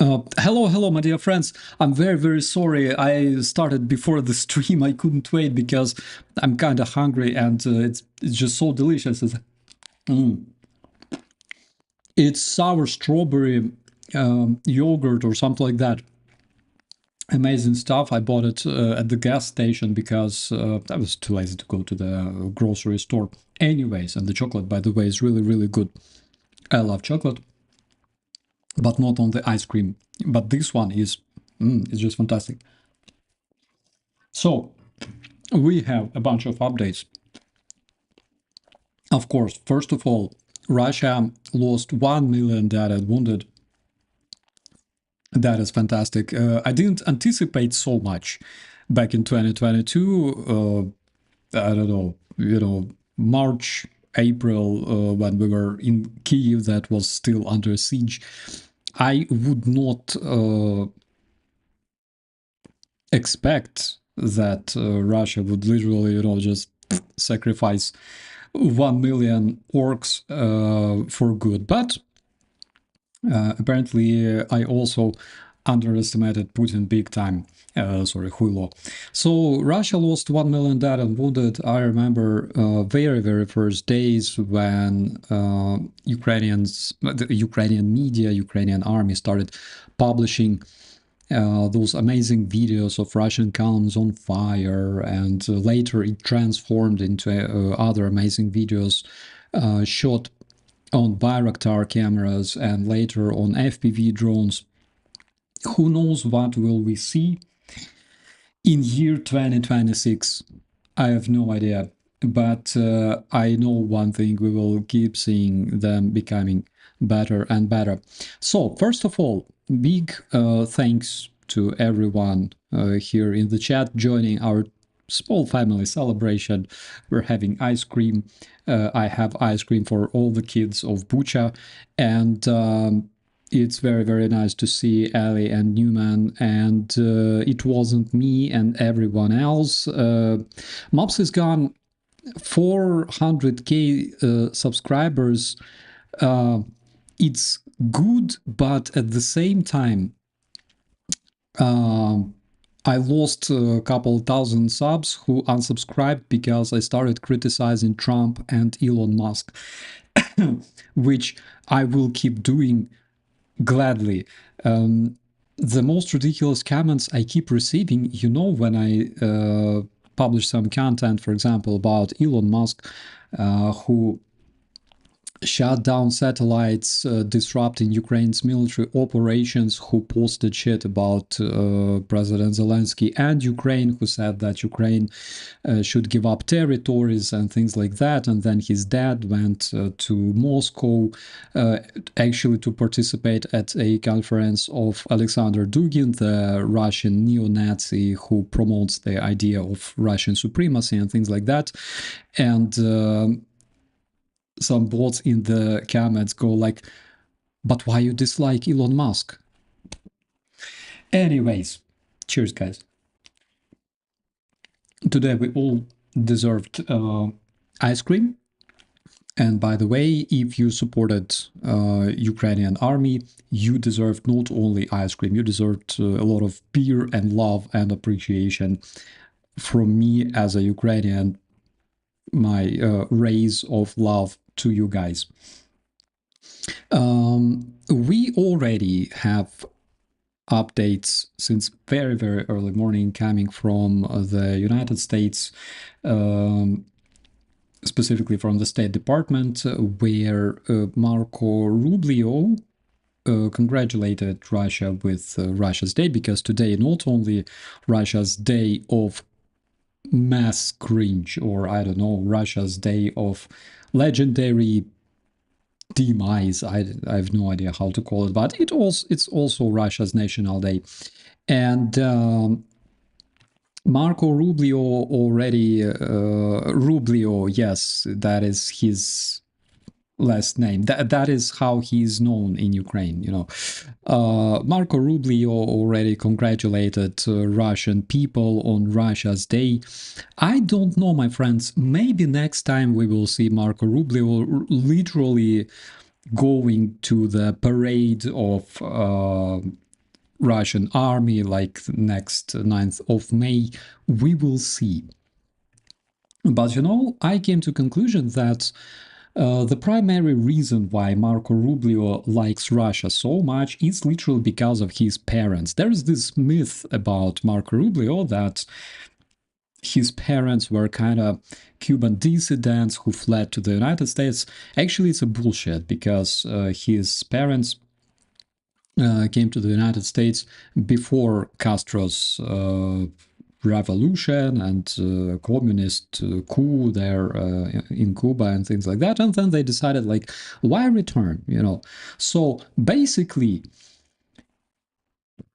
Hello, my dear friends. I'm very sorry. I started before the stream. I couldn't wait because I'm kind of hungry, and it's just so delicious. Mm. It's sour strawberry yogurt or something like that. Amazing stuff. I bought it at the gas station because I was too lazy to go to the grocery store. Anyways, and the chocolate, by the way, is really good. I love chocolate, but not on the ice cream. But this one is, it's just fantastic. So, we have a bunch of updates. Of course, first of all, Russia lost 1 million dead and wounded. That is fantastic. I didn't anticipate so much back in 2022. I don't know, March, April, when we were in Kyiv, that was still under siege. I would not expect that Russia would literally, just sacrifice 1 million orcs for good. But apparently, I also underestimated Putin big time. Sorry, Huilo. So Russia lost 1 million dead and wounded. I remember very first days when the Ukrainian media, Ukrainian army started publishing those amazing videos of Russian columns on fire, and later it transformed into other amazing videos shot on Bayraktar cameras and later on FPV drones. Who knows what will we see in year 2026? I have no idea, but I know one thing: we will keep seeing them becoming better and better. So first of all, big thanks to everyone here in the chat joining our small family celebration. We're having ice cream. I have ice cream for all the kids of Bucha, and it's very nice to see Ali and Newman, and it wasn't me and everyone else. Mops has gone 400k subscribers. It's good, but at the same time, I lost a couple thousand subs who unsubscribed because I started criticizing Trump and Elon Musk, which I will keep doing gladly. The most ridiculous comments I keep receiving, when I publish some content, for example, about Elon Musk, who shut down satellites, disrupting Ukraine's military operations, who posted shit about President Zelensky and Ukraine, who said that Ukraine should give up territories and things like that. And then his dad went to Moscow actually to participate at a conference of Alexander Dugin, the Russian neo-Nazi who promotes the idea of Russian supremacy and things like that. And some bots in the comments go like, but why you dislike Elon Musk? Anyways, cheers, guys. Today we all deserved ice cream. And by the way, if you supported Ukrainian army, you deserved not only ice cream, you deserved a lot of beer and love and appreciation from me as a Ukrainian, my raise of love to you guys. We already have updates since very early morning coming from the United States, specifically from the State Department, where Marco Rubio congratulated Russia with Russia's Day, because today not only Russia's Day of mass cringe, or I don't know, Russia's Day of legendary demise, I have no idea how to call it, but it's also Russia's National Day. And Marco Rubio already, Rubio, yes, that is his last name. That is how he's known in Ukraine, Marco Rubio already congratulated Russian people on Russia's Day. I don't know, my friends, maybe next time we will see Marco Rubio literally going to the parade of Russian army, like next 9th of May, we will see. But I came to conclusion that the primary reason why Marco Rubio likes Russia so much is literally because of his parents. There is this myth about Marco Rubio that his parents were kind of Cuban dissidents who fled to the United States. Actually, it's a bullshit because his parents came to the United States before Castro's revolution and communist coup there in Cuba and things like that. And then they decided, like, why return? So basically,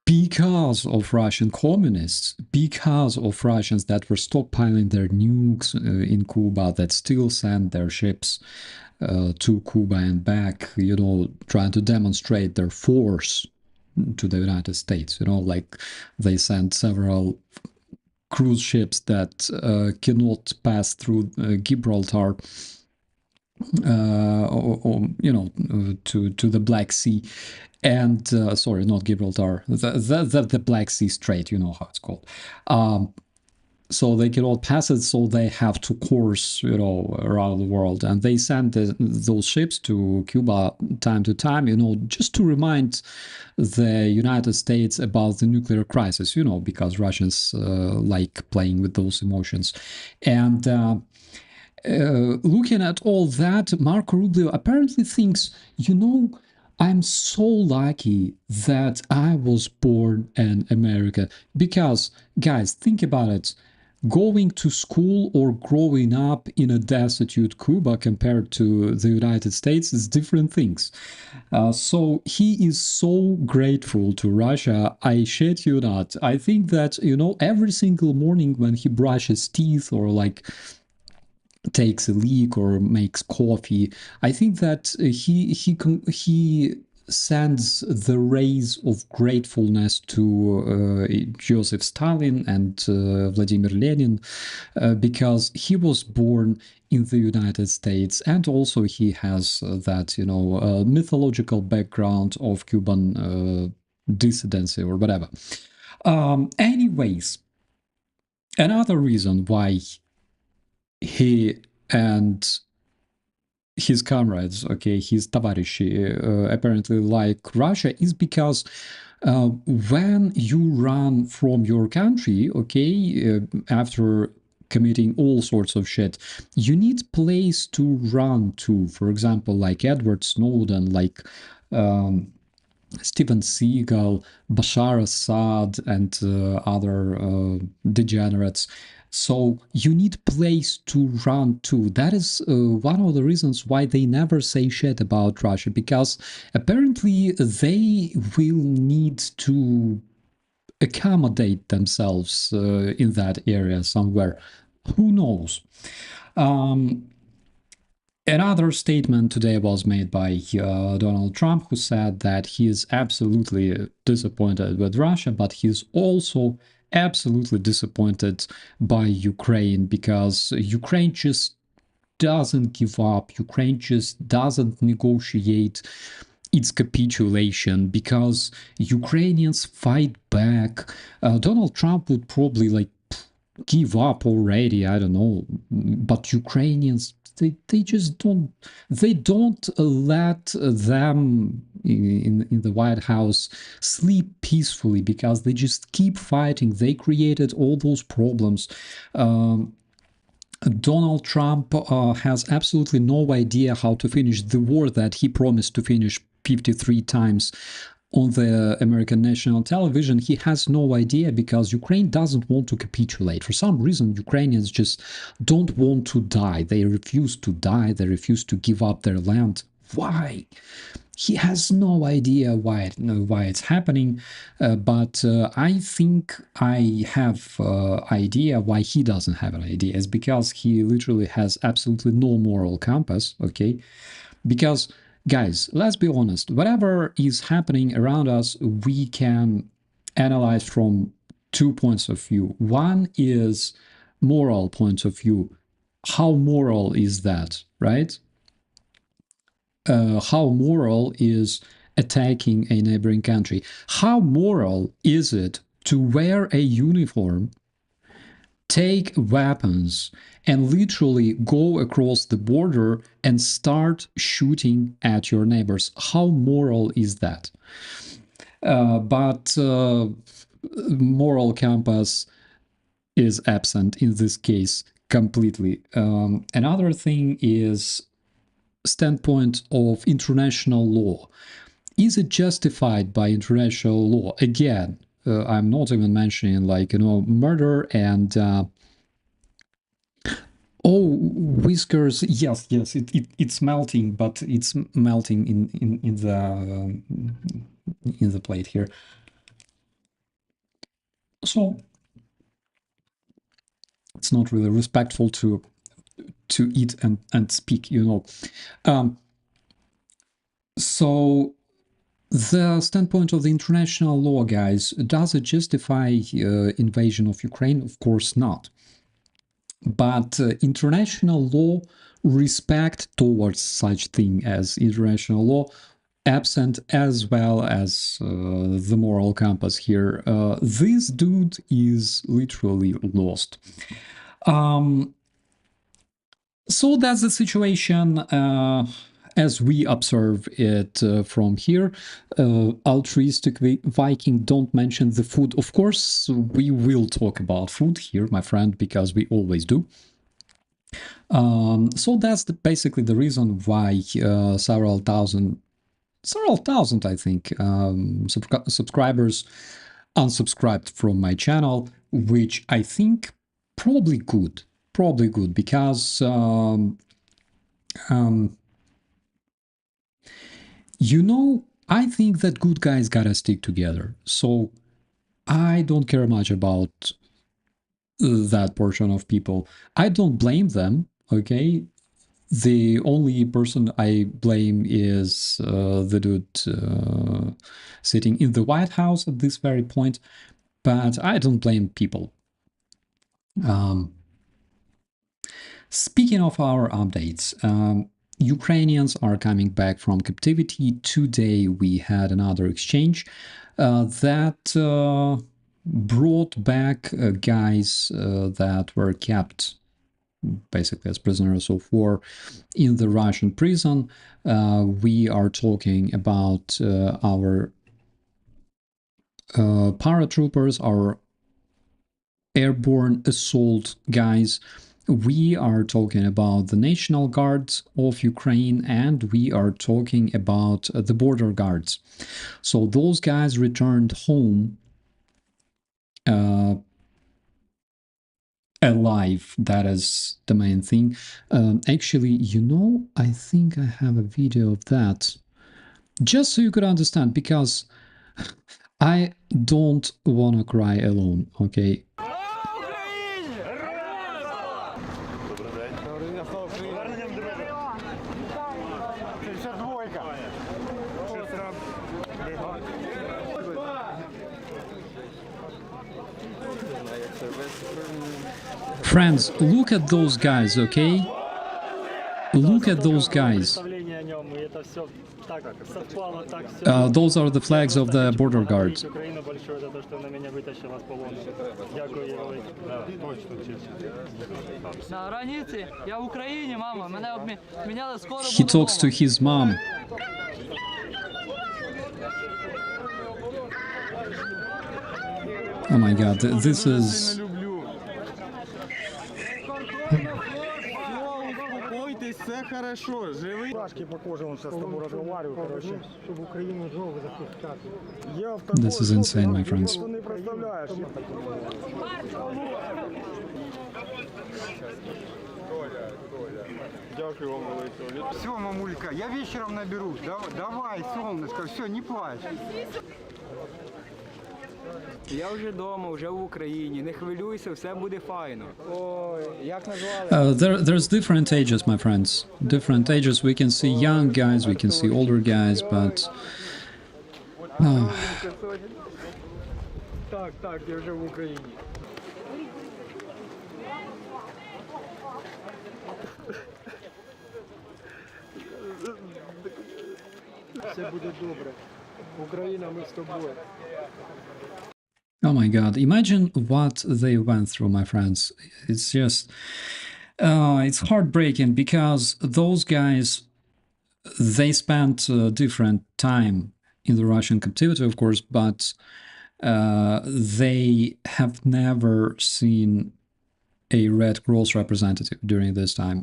because of Russian communists, because of Russians that were stockpiling their nukes in Cuba, that still send their ships to Cuba and back, trying to demonstrate their force to the United States. Like they sent several cruise ships that cannot pass through Gibraltar, to the Black Sea, and sorry, not Gibraltar, the Black Sea Strait. You know how it's called. So they cannot pass it, so they have to course, around the world, and they send those ships to Cuba time to time, just to remind the United States about the nuclear crisis, because Russians like playing with those emotions. And looking at all that, Marco Rubio apparently thinks, I'm so lucky that I was born in America. Because, guys, think about it. Going to school or growing up in a destitute Cuba compared to the United States is different things. So he is so grateful to Russia, I shit you not. I think that, every single morning when he brushes teeth or like takes a leak or makes coffee, I think that he sends the rays of gratefulness to Joseph Stalin and Vladimir Lenin, because he was born in the United States, and also he has that mythological background of Cuban dissidency or whatever. Anyways, another reason why he and his comrades, okay, his tavarishi, apparently like Russia, is because when you run from your country, okay, after committing all sorts of shit, you need place to run to. For example, like Edward Snowden, like Steven Seagal, Bashar Assad, and other degenerates. So you need place to run to. That is one of the reasons why they never say shit about Russia, because apparently they will need to accommodate themselves in that area somewhere. Who knows? Another statement today was made by Donald Trump, who said that he is absolutely disappointed with Russia, but he's also absolutely disappointed by Ukraine, because Ukraine just doesn't give up. Ukraine just doesn't negotiate its capitulation, because Ukrainians fight back. Donald Trump would probably like give up already, I don't know, but Ukrainians, they just don't let them in the White House sleep peacefully, because they just keep fighting. They created all those problems. Donald Trump has absolutely no idea how to finish the war that he promised to finish 53 times on the American national television. He has no idea, because Ukraine doesn't want to capitulate. For some reason, Ukrainians just don't want to die. They refuse to die. They refuse to give up their land. Why? He has no idea why it's happening, but I think I have idea why he doesn't have an idea. It's because he literally has absolutely no moral compass, okay? Because, guys, let's be honest, whatever is happening around us, we can analyze from 2 points of view. One is moral point of view. How moral is that, right? How moral is attacking a neighboring country. How moral is it to wear a uniform, take weapons, and literally go across the border and start shooting at your neighbors? How moral is that? But moral compass is absent in this case completely. Another thing is standpoint of international law. Is it justified by international law? Again, I'm not even mentioning like, murder and whiskers. Yes, it's melting, but it's melting in the plate here. So it's not really respectful to eat and speak, So the standpoint of the international law, guys, does it justify invasion of Ukraine? Of course not. But international law, respect towards such thing as international law, absent, as well as the moral compass here. This dude is literally lost. So that's the situation as we observe it from here. Altruistic Viking, don't mention the food. Of course, we will talk about food here, my friend, because we always do. So that's basically the reason why several thousand, I think, subscribers unsubscribed from my channel, which I think probably good, because I think that good guys gotta stick together. So I don't care much about that portion of people. I don't blame them, okay? The only person I blame is the dude sitting in the White House at this very point, but I don't blame people. Speaking of our updates, Ukrainians are coming back from captivity. Today we had another exchange that brought back guys that were kept basically as prisoners of war in the Russian prison. We are talking about our paratroopers, our airborne assault guys. We are talking about the National Guards of Ukraine, and we are talking about the border guards. So those guys returned home alive. That is the main thing. Actually, I think I have a video of that, just so you could understand, because I don't want to cry alone, okay? Friends, look at those guys, okay? Look at those guys. Those are the flags of the border guards. He talks to his mom. Oh my god, this is... This is insane, my friends. Все, мамулька, я вечером наберу. Давай, солнышко, все, не плачь. Я вже вдома, вже в Україні. Не хвилюйся, все буде файно. Ой, як назвали? There's different ages, my friends. Different ages. We can see young guys, we can see older guys, but... Так, я вже в Україні. Все буде добре. Україна, ми з тобою. Oh my god, imagine what they went through, my friends. It's just, it's heartbreaking because those guys, they spent different time in the Russian captivity, of course, but they have never seen a Red Cross representative during this time.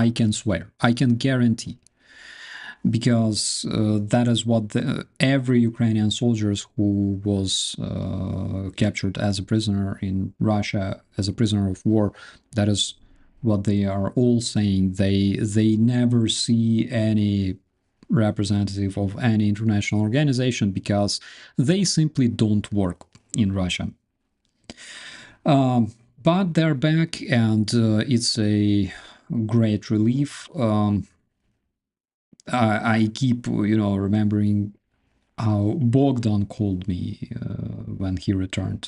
I can swear, I can guarantee, because that is what every Ukrainian soldiers who was captured as a prisoner in Russia, as a prisoner of war, that is what they are all saying. They never see any representative of any international organization because they simply don't work in Russia. But they're back, and it's a great relief. I keep, remembering how Bogdan called me when he returned.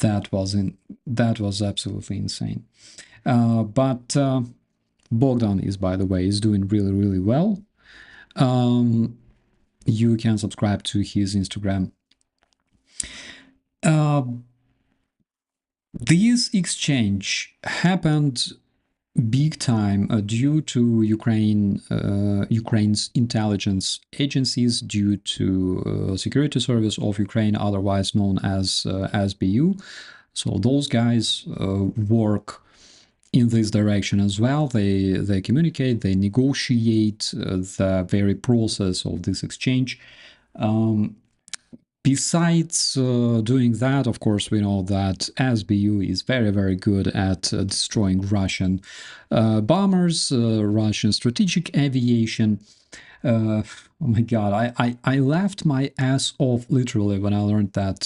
That was absolutely insane. But Bogdan is, by the way, is doing really, really well. You can subscribe to his Instagram. This exchange happened big time due to Ukraine's intelligence agencies, due to Security Service of Ukraine, otherwise known as SBU. So those guys work in this direction as well. They communicate, they negotiate the very process of this exchange. Besides doing that, of course, we know that SBU is very, very good at destroying Russian bombers, Russian strategic aviation. Oh my god, I laughed my ass off literally when I learned that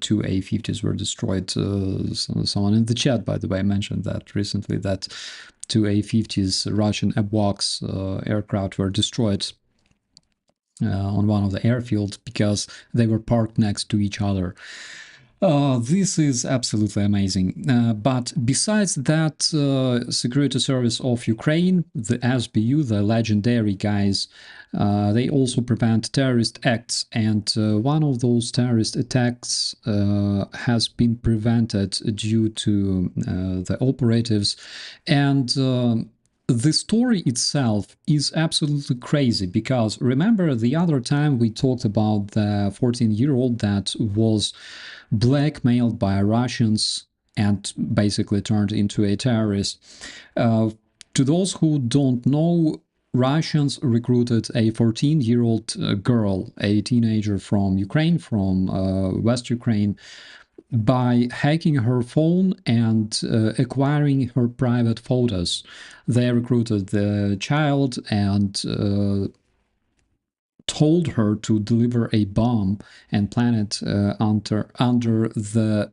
two A-50s were destroyed. Someone in the chat, by the way, mentioned that recently, that two A-50s, Russian AWACS aircraft, were destroyed on one of the airfields because they were parked next to each other. This is absolutely amazing. But besides that, Security Service of Ukraine, the SBU, the legendary guys, they also prevent terrorist acts, and one of those terrorist attacks has been prevented due to the operatives. And the story itself is absolutely crazy, because remember the other time we talked about the 14-year-old that was blackmailed by Russians and basically turned into a terrorist. To those who don't know, Russians recruited a 14-year-old girl, a teenager from Ukraine, from West Ukraine, by hacking her phone and acquiring her private photos. They recruited the child and told her to deliver a bomb and plant it under the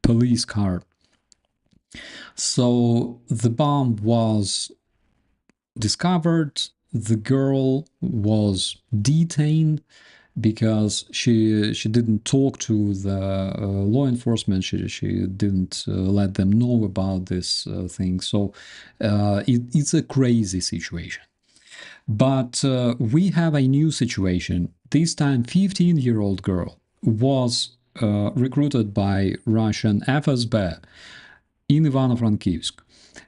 police car. So the bomb was discovered, the girl was detained because she didn't talk to the law enforcement, she didn't let them know about this thing. So it's a crazy situation. But we have a new situation. This time 15-year-old girl was recruited by Russian FSB in Ivano-Frankivsk.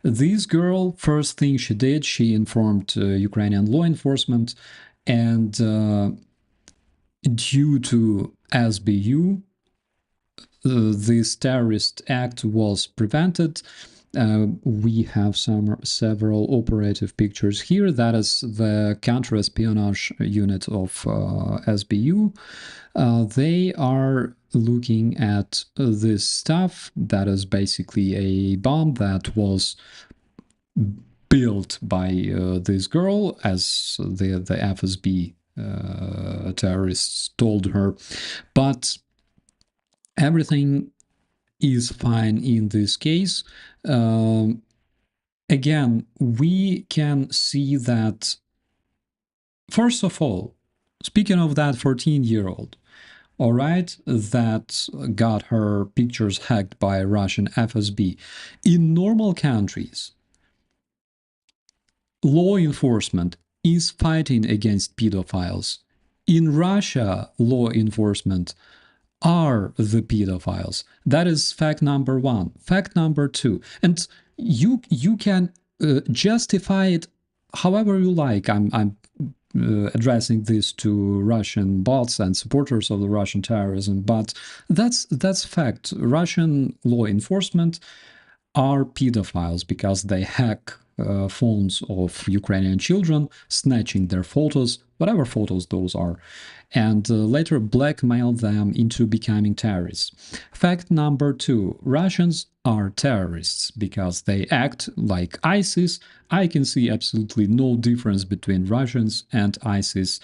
This girl, first thing she did, she informed Ukrainian law enforcement, and due to SBU, this terrorist act was prevented. We have several operative pictures here. That is the counter-espionage unit of SBU. They are looking at this stuff. That is basically a bomb that was built by this girl, as the FSB terrorists told her. But everything is fine in this case. Again, we can see that, first of all, speaking of that 14-year-old, all right, that got her pictures hacked by Russian FSB. In normal countries, law enforcement is fighting against pedophiles. in Russia, law enforcement are the pedophiles. That is fact number one. Fact number two, and you can justify it however you like. I'm addressing this to Russian bots and supporters of the Russian terrorism, but that's fact. Russian law enforcement are pedophiles because they hack phones of Ukrainian children, snatching their photos, whatever photos those are, and later blackmail them into becoming terrorists. Fact number two, Russians are terrorists because they act like ISIS. I can see absolutely no difference between Russians and ISIS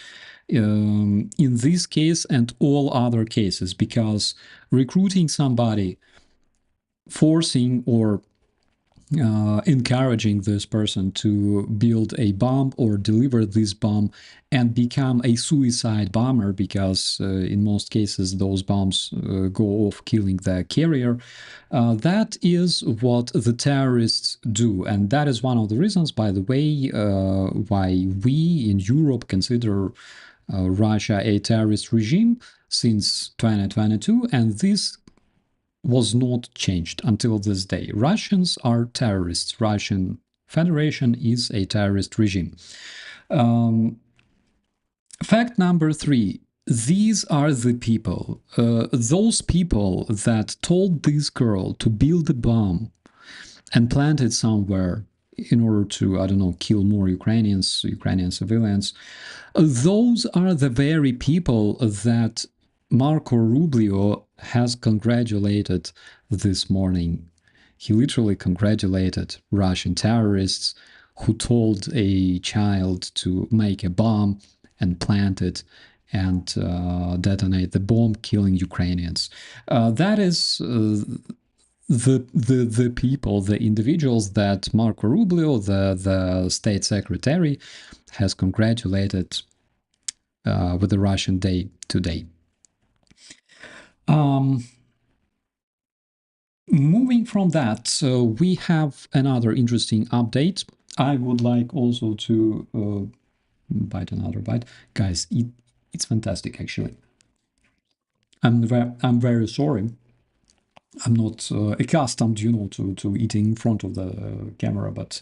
in this case and all other cases, because recruiting somebody, forcing or encouraging this person to build a bomb or deliver this bomb and become a suicide bomber, because in most cases those bombs go off killing the carrier. That is what the terrorists do, and that is one of the reasons, by the way, why we in Europe consider Russia a terrorist regime since 2022, and this was not changed until this day. Russians are terrorists. Russian Federation is a terrorist regime. Fact number three, these are the people, those people that told this girl to build a bomb and plant it somewhere in order to, I don't know, kill more Ukrainian civilians. Those are the very people that Marco Rubio has congratulated this morning. He literally congratulated Russian terrorists who told a child to make a bomb and plant it and detonate the bomb, killing Ukrainians. That is the people, the individuals that Marco Rubio, the state secretary, has congratulated with the Russian Day today. Moving from that, we have another interesting update. I would like also to bite another bite. Guys, it's fantastic, actually. I'm very sorry. I'm not accustomed, to eating in front of the camera, but,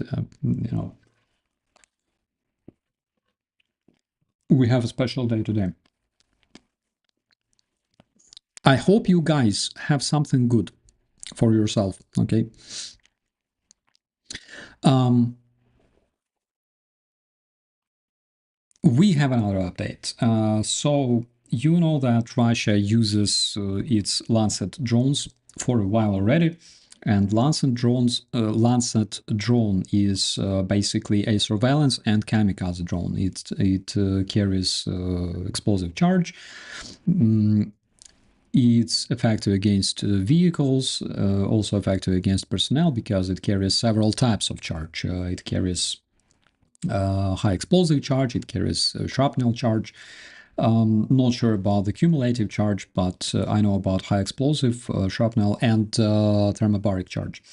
we have a special day today. I hope you guys have something good for yourself, okay? We have another update. So you know that Russia uses its Lancet drones for a while already, and Lancet drone is basically a surveillance and kamikaze drone. It carries explosive charge. It's effective against vehicles, also effective against personnel because it carries several types of charge. It carries high explosive charge, it carries shrapnel charge. Not sure about the cumulative charge, but I know about high explosive shrapnel and thermobaric charge.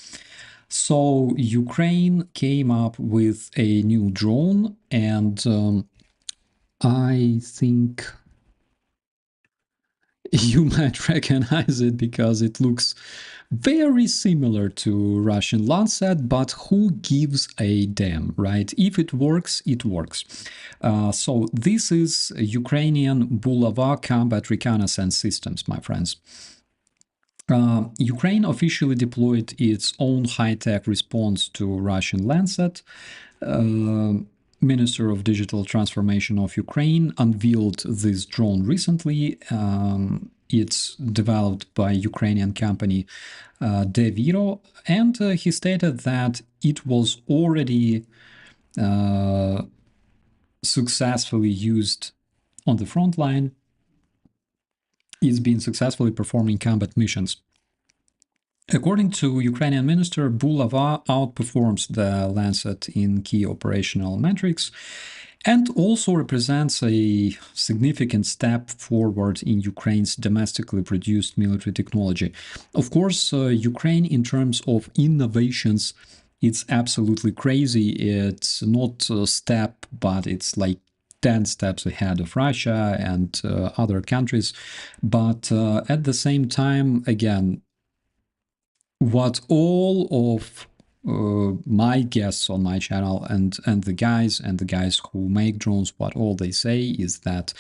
So Ukraine came up with a new drone, and I think you might recognize it because it looks very similar to Russian Lancet, but who gives a damn, right? If it works, it works. So this is Ukrainian Bulava combat reconnaissance systems, my friends. Ukraine officially deployed its own high-tech response to Russian Lancet. Minister of Digital Transformation of Ukraine unveiled this drone recently. It's developed by Ukrainian company DeViro, and he stated that it was already successfully used on the front line. It's been successfully performing combat missions. According to Ukrainian minister, Bulava outperforms the Lancet in key operational metrics and also represents a significant step forward in Ukraine's domestically produced military technology. Of course, Ukraine, in terms of innovations, it's absolutely crazy. It's not a step, but it's like 10 steps ahead of Russia and other countries. But at the same time, again, what all of my guests on my channel and the guys who make drones, what all they say is that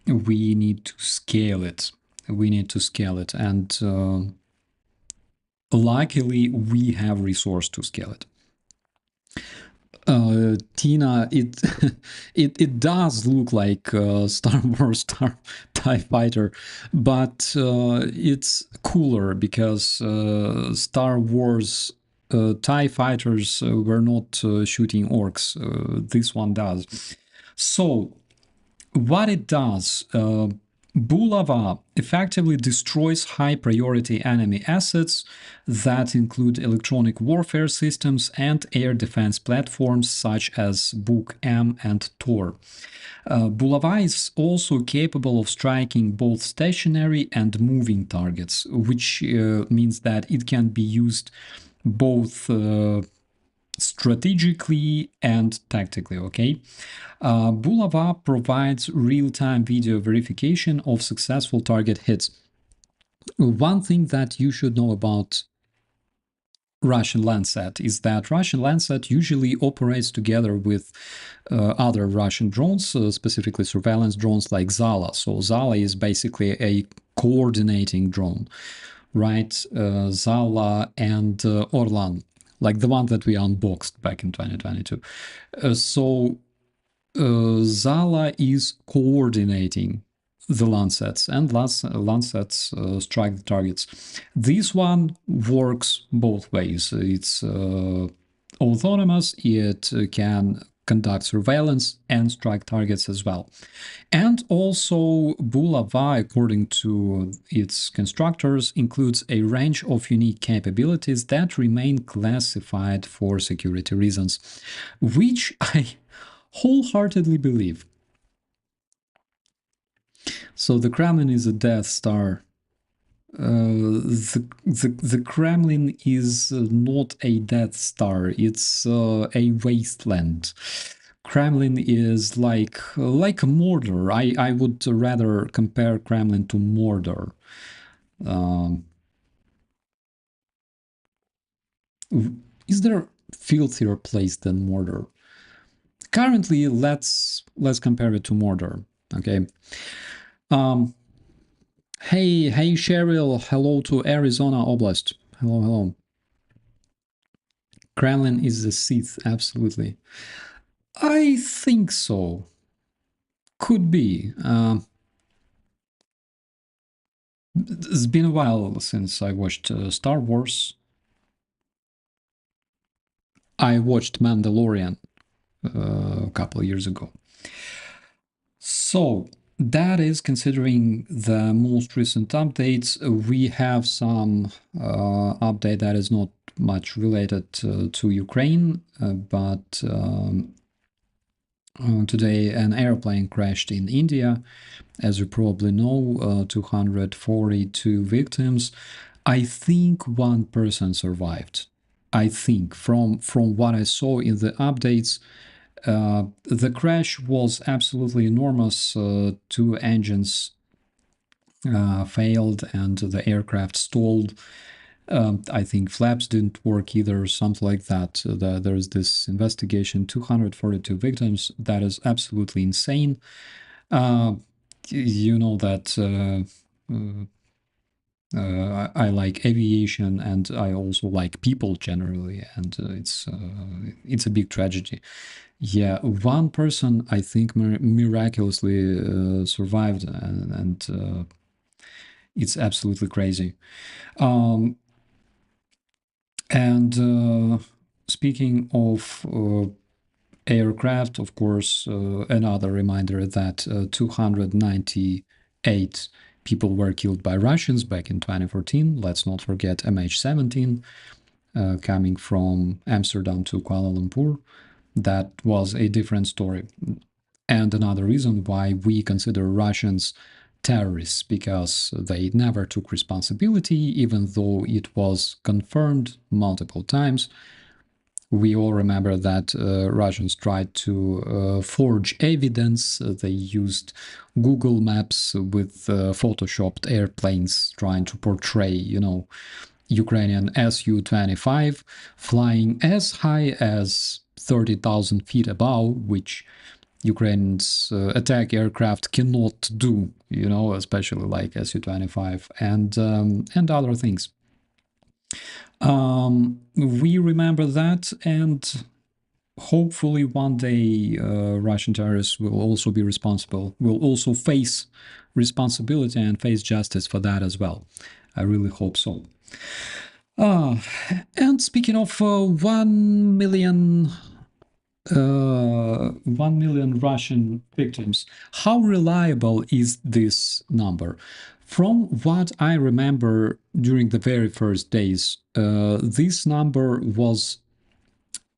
we need to scale it. We need to scale it, and luckily we have resource to scale it. Tina, it does look like Star Wars TIE Fighter, but it's cooler because Star Wars TIE Fighters were not shooting orcs. This one does. So what it does, Bulava effectively destroys high-priority enemy assets that include electronic warfare systems and air defense platforms such as Buk-M and Tor. Bulava is also capable of striking both stationary and moving targets, which means that it can be used both strategically and tactically, okay? Bulava provides real-time video verification of successful target hits. One thing that you should know about Russian Landsat is that Russian Landsat usually operates together with other Russian drones, specifically surveillance drones like Zala. So Zala is basically a coordinating drone, right? Zala and Orlan, like the one that we unboxed back in 2022. Zala is coordinating the Landsats, and Landsats strike the targets. This one works both ways. It's autonomous, it can conduct surveillance and strike targets as well. And also, Bulava, according to its constructors, includes a range of unique capabilities that remain classified for security reasons, which I wholeheartedly believe. So the Kremlin is a Death Star. The Kremlin is not a Death Star. It's a wasteland. Kremlin is like Mordor. I would rather compare Kremlin to Mordor. Is there filthier place than Mordor? Currently, let's compare it to Mordor. Okay. Hey Cheryl, hello to Arizona Oblast. Hello. Kremlin is the Sith, absolutely. I think so. Could be. It's been a while since I watched Star Wars. I watched Mandalorian a couple of years ago. So that is considering the most recent updates. We have some update that is not much related to Ukraine, but today an airplane crashed in India. As you probably know, 242 victims. I think one person survived. I think from what I saw in the updates, the crash was absolutely enormous. Two engines failed and the aircraft stalled. I think flaps didn't work either, something like that. There's this investigation, 242 victims. That is absolutely insane. You know that I like aviation and I also like people generally, and it's a big tragedy. Yeah, one person I think miraculously survived, and it's absolutely crazy. And speaking of aircraft, of course, another reminder that 298 people were killed by Russians back in 2014. Let's not forget MH17 coming from Amsterdam to Kuala Lumpur. That was a different story. And another reason why we consider Russians terrorists, because they never took responsibility, even though it was confirmed multiple times. We all remember that Russians tried to forge evidence. They used Google Maps with photoshopped airplanes trying to portray, Ukrainian Su-25 flying as high as 30,000 feet above, which Ukraine's attack aircraft cannot do, especially like Su-25 and other things. We remember that, and hopefully one day Russian terrorists will also be responsible, will also face responsibility and face justice for that as well. I really hope so. And speaking of 1 million 1 million Russian victims. How reliable is this number? From what I remember during the very first days, this number was,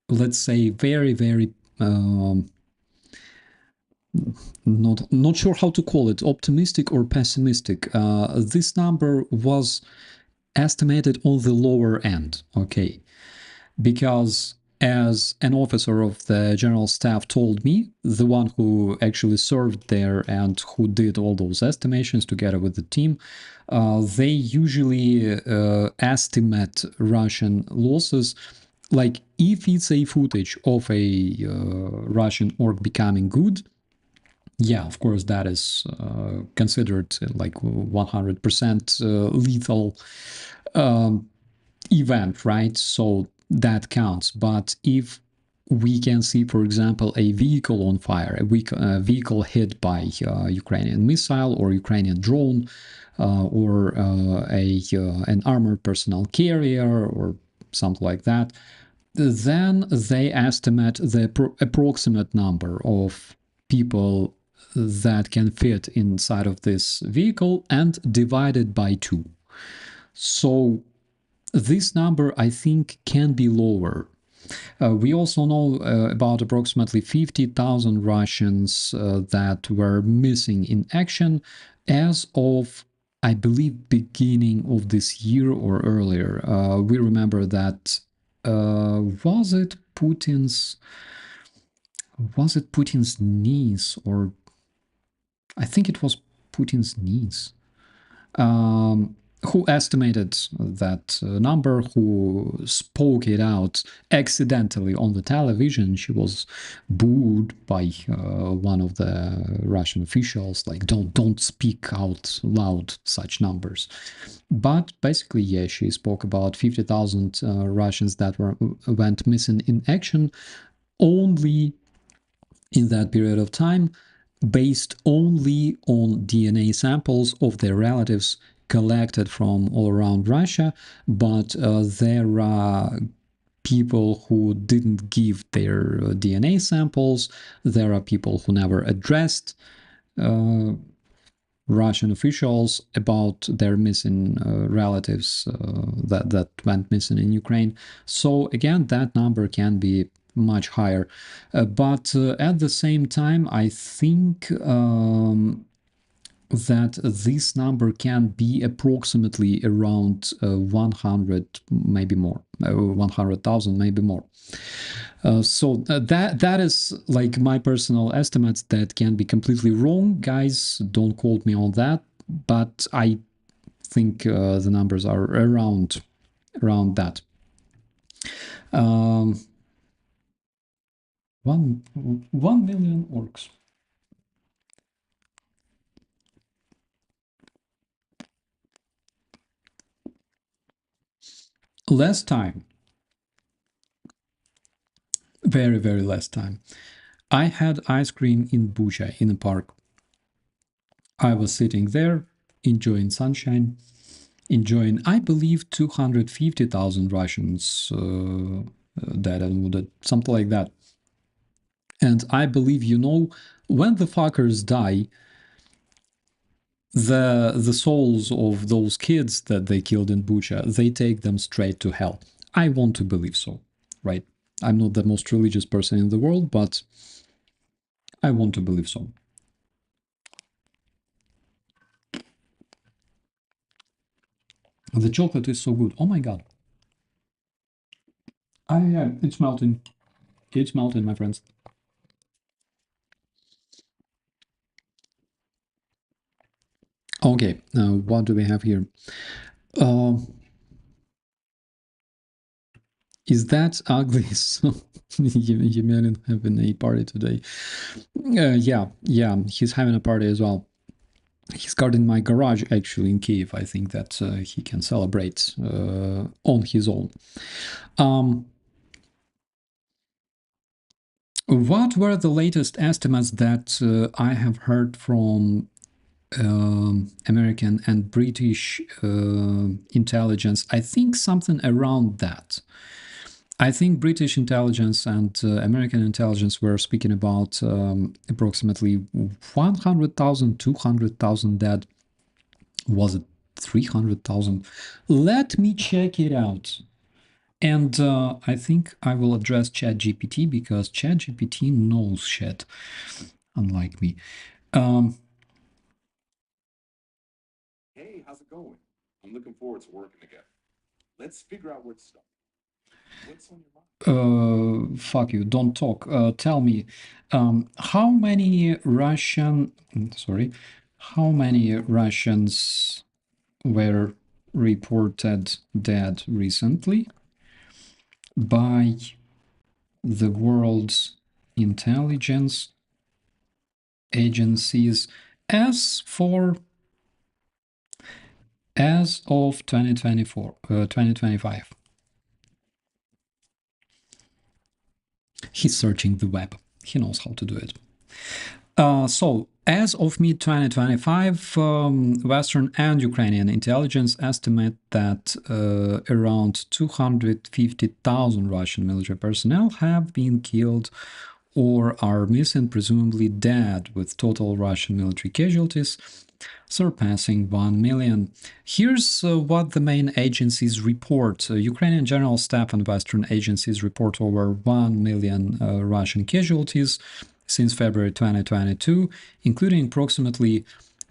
let's say, very, very not sure how to call it, optimistic or pessimistic. This number was estimated on the lower end, okay, because as an officer of the general staff told me, the one who actually served there and who did all those estimations together with the team, they usually estimate Russian losses. Like if it's a footage of a Russian org becoming good, yeah, of course, that is considered like 100% lethal event, right? So that counts. But if we can see, for example, a vehicle on fire, a vehicle hit by a Ukrainian missile or Ukrainian drone, or an armored personnel carrier or something like that, then they estimate the approximate number of people that can fit inside of this vehicle and divide it by 2. So this number, I think, can be lower. We also know about approximately 50,000 Russians that were missing in action as of, I believe, beginning of this year or earlier. We remember that was it Putin's niece, or I think it was Putin's niece, who estimated that number, who spoke it out accidentally on the television. She was booed by one of the Russian officials, like, don't speak out loud such numbers. But basically, yeah, she spoke about 50,000 Russians that went missing in action only in that period of time, based only on DNA samples of their relatives collected from all around Russia. But there are people who didn't give their DNA samples. There are people who never addressed Russian officials about their missing relatives that went missing in Ukraine. So again, that number can be much higher. But at the same time, I think that this number can be approximately around 100, maybe more, 100,000, maybe more. So that is like my personal estimates that can be completely wrong. Guys, don't quote me on that, but I think the numbers are around that. 1 million orcs. Less time. Very, very less time. I had ice cream in Bucha, in a park. I was sitting there, enjoying sunshine, enjoying, I believe, 250,000 Russians dead and wounded, something like that. And I believe, when the fuckers die, the souls of those kids that they killed in Bucha, they take them straight to hell. I want to believe so, right? I'm not the most religious person in the world, but I want to believe so. The chocolate is so good. Oh my god. Yeah, it's melting. It's melting, my friends. Okay, what do we have here? Is that ugly? So Yemelin having a party today. Yeah, he's having a party as well. He's guarding my garage actually in Kiev. I think that he can celebrate on his own. What were the latest estimates that I have heard from American and British intelligence? I think something around that. I think British intelligence and American intelligence were speaking about approximately 100,000, 200,000 dead. Was it 300,000? Let me check it out. And I think I will address ChatGPT because ChatGPT knows shit, unlike me. Hey, how's it going? I'm looking forward to working together. Let's figure out where to start. What's on your mind? Fuck you, don't talk. Tell me, how many Russians were reported dead recently by the world's intelligence agencies as of 2025. He's searching the web. He knows how to do it. So, as of mid-2025, Western and Ukrainian intelligence estimate that around 250,000 Russian military personnel have been killed or are missing, presumably dead, with total Russian military casualties surpassing 1 million. Here's what the main agencies report. Ukrainian General Staff and Western agencies report over 1 million Russian casualties since February 2022, including approximately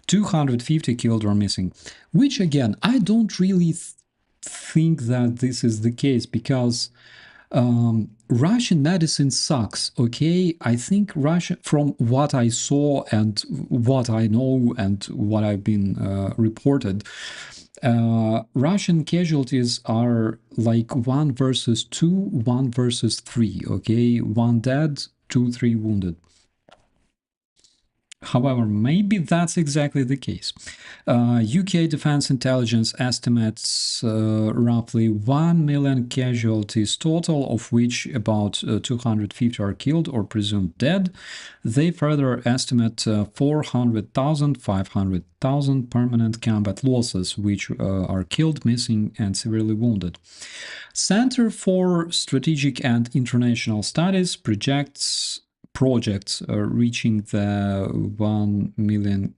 250 killed or missing. Which, again, I don't really think that this is the case because Russian medicine sucks, okay? I think Russia, from what I saw and what I know and what I've been reported, Russian casualties are like 1 versus 2, 1 versus 3, okay? 1 dead, 2, 3 wounded. However, maybe that's exactly the case. UK Defense Intelligence estimates roughly 1 million casualties total, of which about 250 are killed or presumed dead. They further estimate 400,000, 500,000 permanent combat losses, which are killed, missing, and severely wounded. Center for Strategic and International Studies projects reaching the 1 million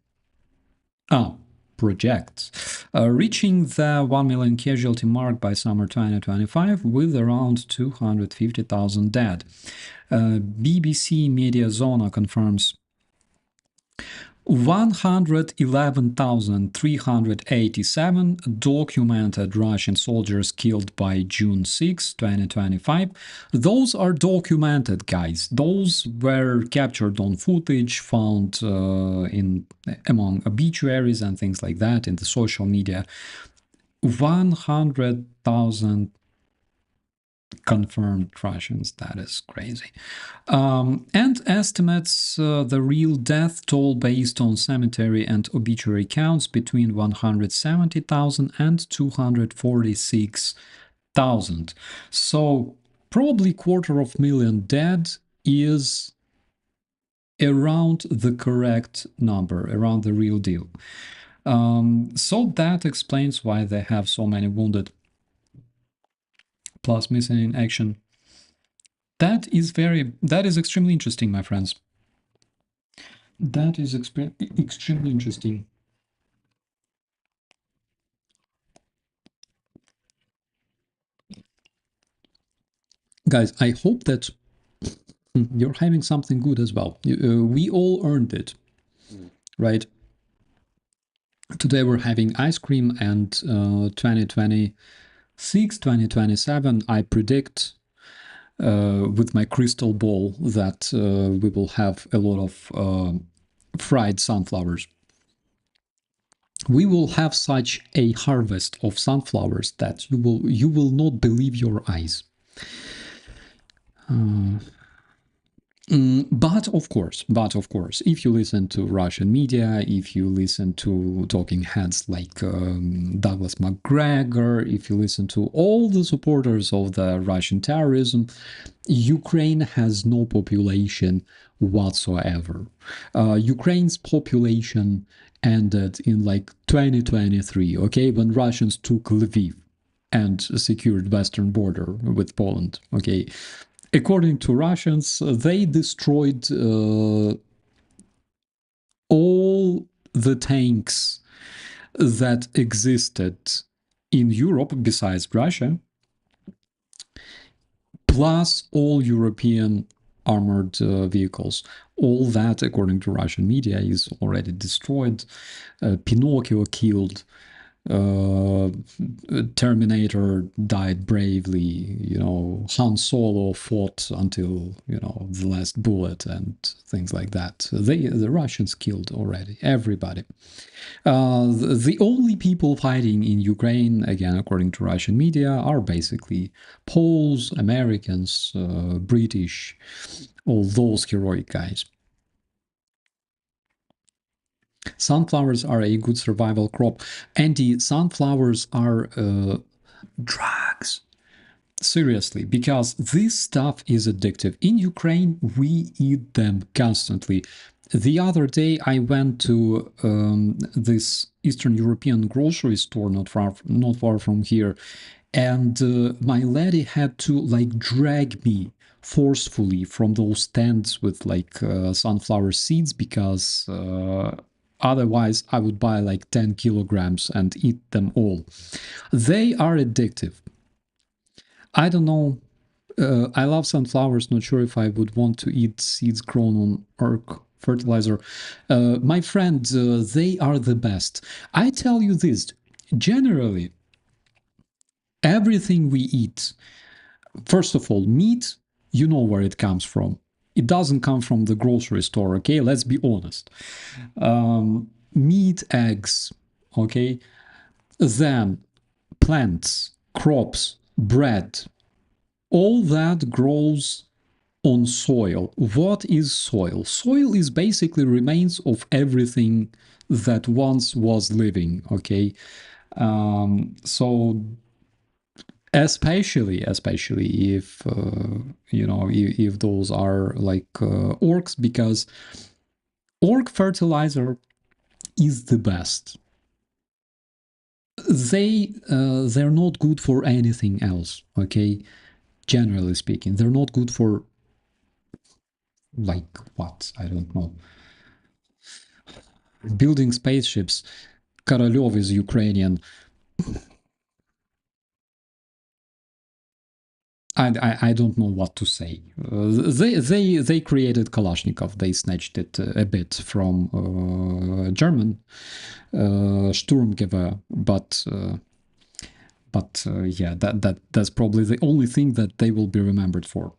reaching the 1 million casualty mark by summer 2025 with around 250,000 dead. BBC Media Zona confirms 111,387 documented Russian soldiers killed by June 6, 2025. Those are documented, guys. Those were captured on footage found among obituaries and things like that in the social media. 100,000 confirmed Russians. That is crazy. And estimates the real death toll based on cemetery and obituary counts between 170,000 and 246,000. So probably 250,000 dead is around the correct number, around the real deal. So that explains why they have so many wounded plus missing in action. That is extremely interesting, my friends. That is extremely interesting. Guys, I hope that you're having something good as well. We all earned it, right? Today we're having ice cream, and 2026, 2027, I predict with my crystal ball that we will have a lot of fried sunflowers. We will have such a harvest of sunflowers that you will not believe your eyes. But of course, if you listen to Russian media, if you listen to talking heads like Douglas McGregor, if you listen to all the supporters of the Russian terrorism, Ukraine has no population whatsoever. Ukraine's population ended in like 2023, okay, when Russians took Lviv and secured western border with Poland, okay. According to Russians, they destroyed all the tanks that existed in Europe besides Russia, plus all European armored vehicles. All that, according to Russian media, is already destroyed. Pinocchio killed. Terminator died bravely, Han Solo fought until, the last bullet and things like that. The Russians killed already everybody. The only people fighting in Ukraine, again, according to Russian media, are basically Poles, Americans, British, all those heroic guys. Sunflowers are a good survival crop. Andy, sunflowers are drugs. Seriously, because this stuff is addictive. In Ukraine, we eat them constantly. The other day, I went to this Eastern European grocery store not far from here, and my lady had to like drag me forcefully from those stands with like sunflower seeds because otherwise I would buy like 10 kilograms and eat them all. They are addictive. I don't know. I love sunflowers. Not sure if I would want to eat seeds grown on Earth fertilizer. My friend, they are the best. I tell you this, generally, everything we eat, first of all, meat, you know where it comes from. It doesn't come from the grocery store, okay? Let's be honest. Meat, eggs, okay? Then plants, crops, bread, all that grows on soil. What is soil? Soil is basically remains of everything that once was living, okay? So especially if if those are like orcs, because orc fertilizer is the best. They're not good for anything else, okay? Generally speaking, they're not good for like what? I don't know. Building spaceships. Korolev is Ukrainian. I don't know what to say. They created Kalashnikov. They snatched it a bit from German Sturmgewehr, but yeah, that's probably the only thing that they will be remembered for.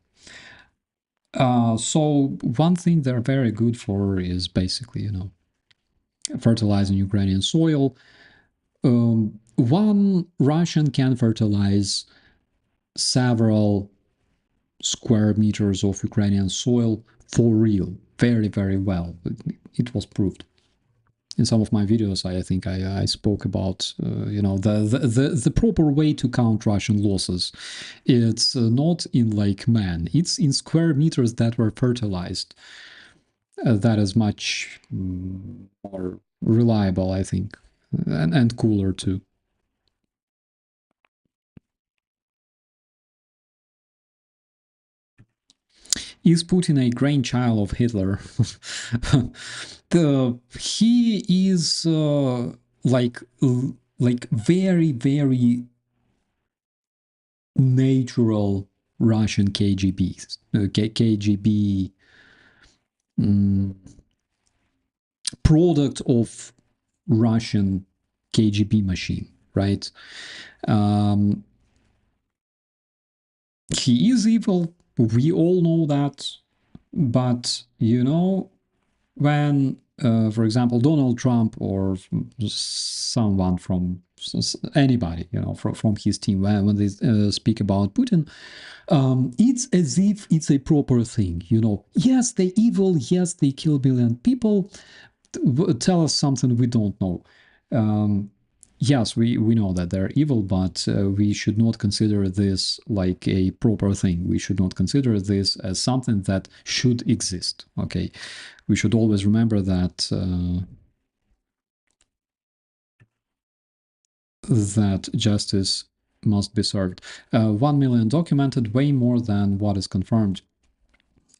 So one thing they're very good for is basically, fertilizing Ukrainian soil. One Russian can fertilize several square meters of Ukrainian soil for real, very, very well. It was proved. In some of my videos, I think I spoke about the proper way to count Russian losses. It's not in like man, it's in square meters that were fertilized. That is much more reliable, I think, and cooler too. Is Putin a grandchild of Hitler? He is like very, very natural Russian KGB product of Russian KGB machine, right? He is evil. We all know that, but you know, when, for example, Donald Trump or someone from anybody, you know, from his team, when they speak about Putin, it's as if it's a proper thing, you know. Yes, they're evil. Yes, they kill a billion people. Tell us something we don't know. Yes, we know that they're evil, but we should not consider this like a proper thing. We should not consider this as something that should exist. Okay, we should always remember that that justice must be served. 1 million documented, way more than what is confirmed.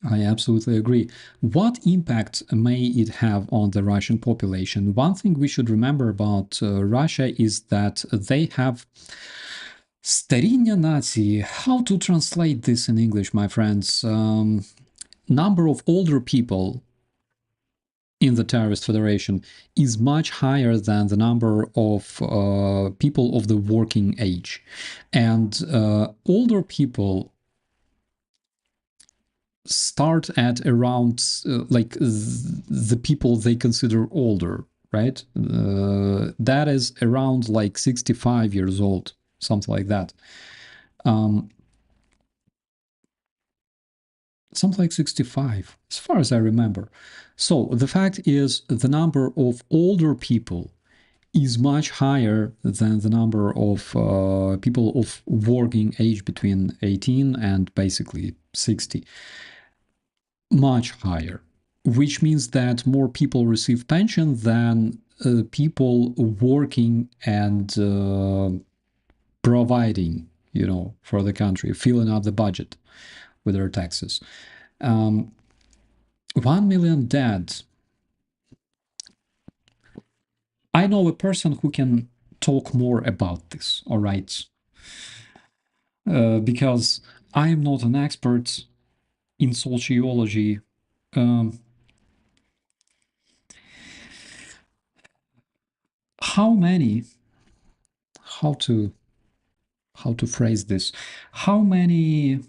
I absolutely agree. What impact may it have on the Russian population? One thing we should remember about Russia is that they have Стариння Nazi. How to translate this in English, my friends? Number of older people in the terrorist federation is much higher than the number of people of the working age. And older people start at around like the people they consider older, right? That is around like 65 years old, something like that. Something like 65, as far as I remember. So the fact is, the number of older people is much higher than the number of people of working age between 18 and basically 60. Much higher, which means that more people receive pension than people working and providing, you know, for the country, filling up the budget with their taxes. 1 million dead. I know a person who can talk more about this, all right? Because I am not an expert in sociology. How many, how to phrase this? How many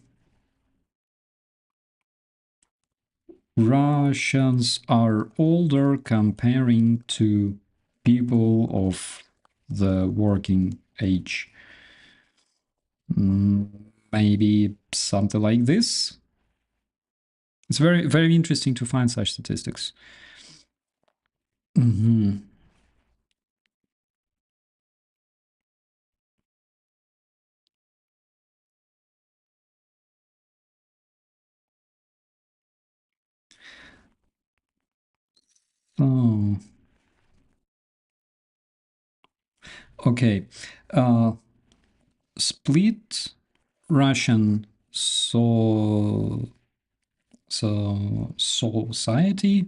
Russians are older comparing to people of the working age? Maybe something like this. It's very, very interesting to find such statistics. Oh, okay. Split Russian society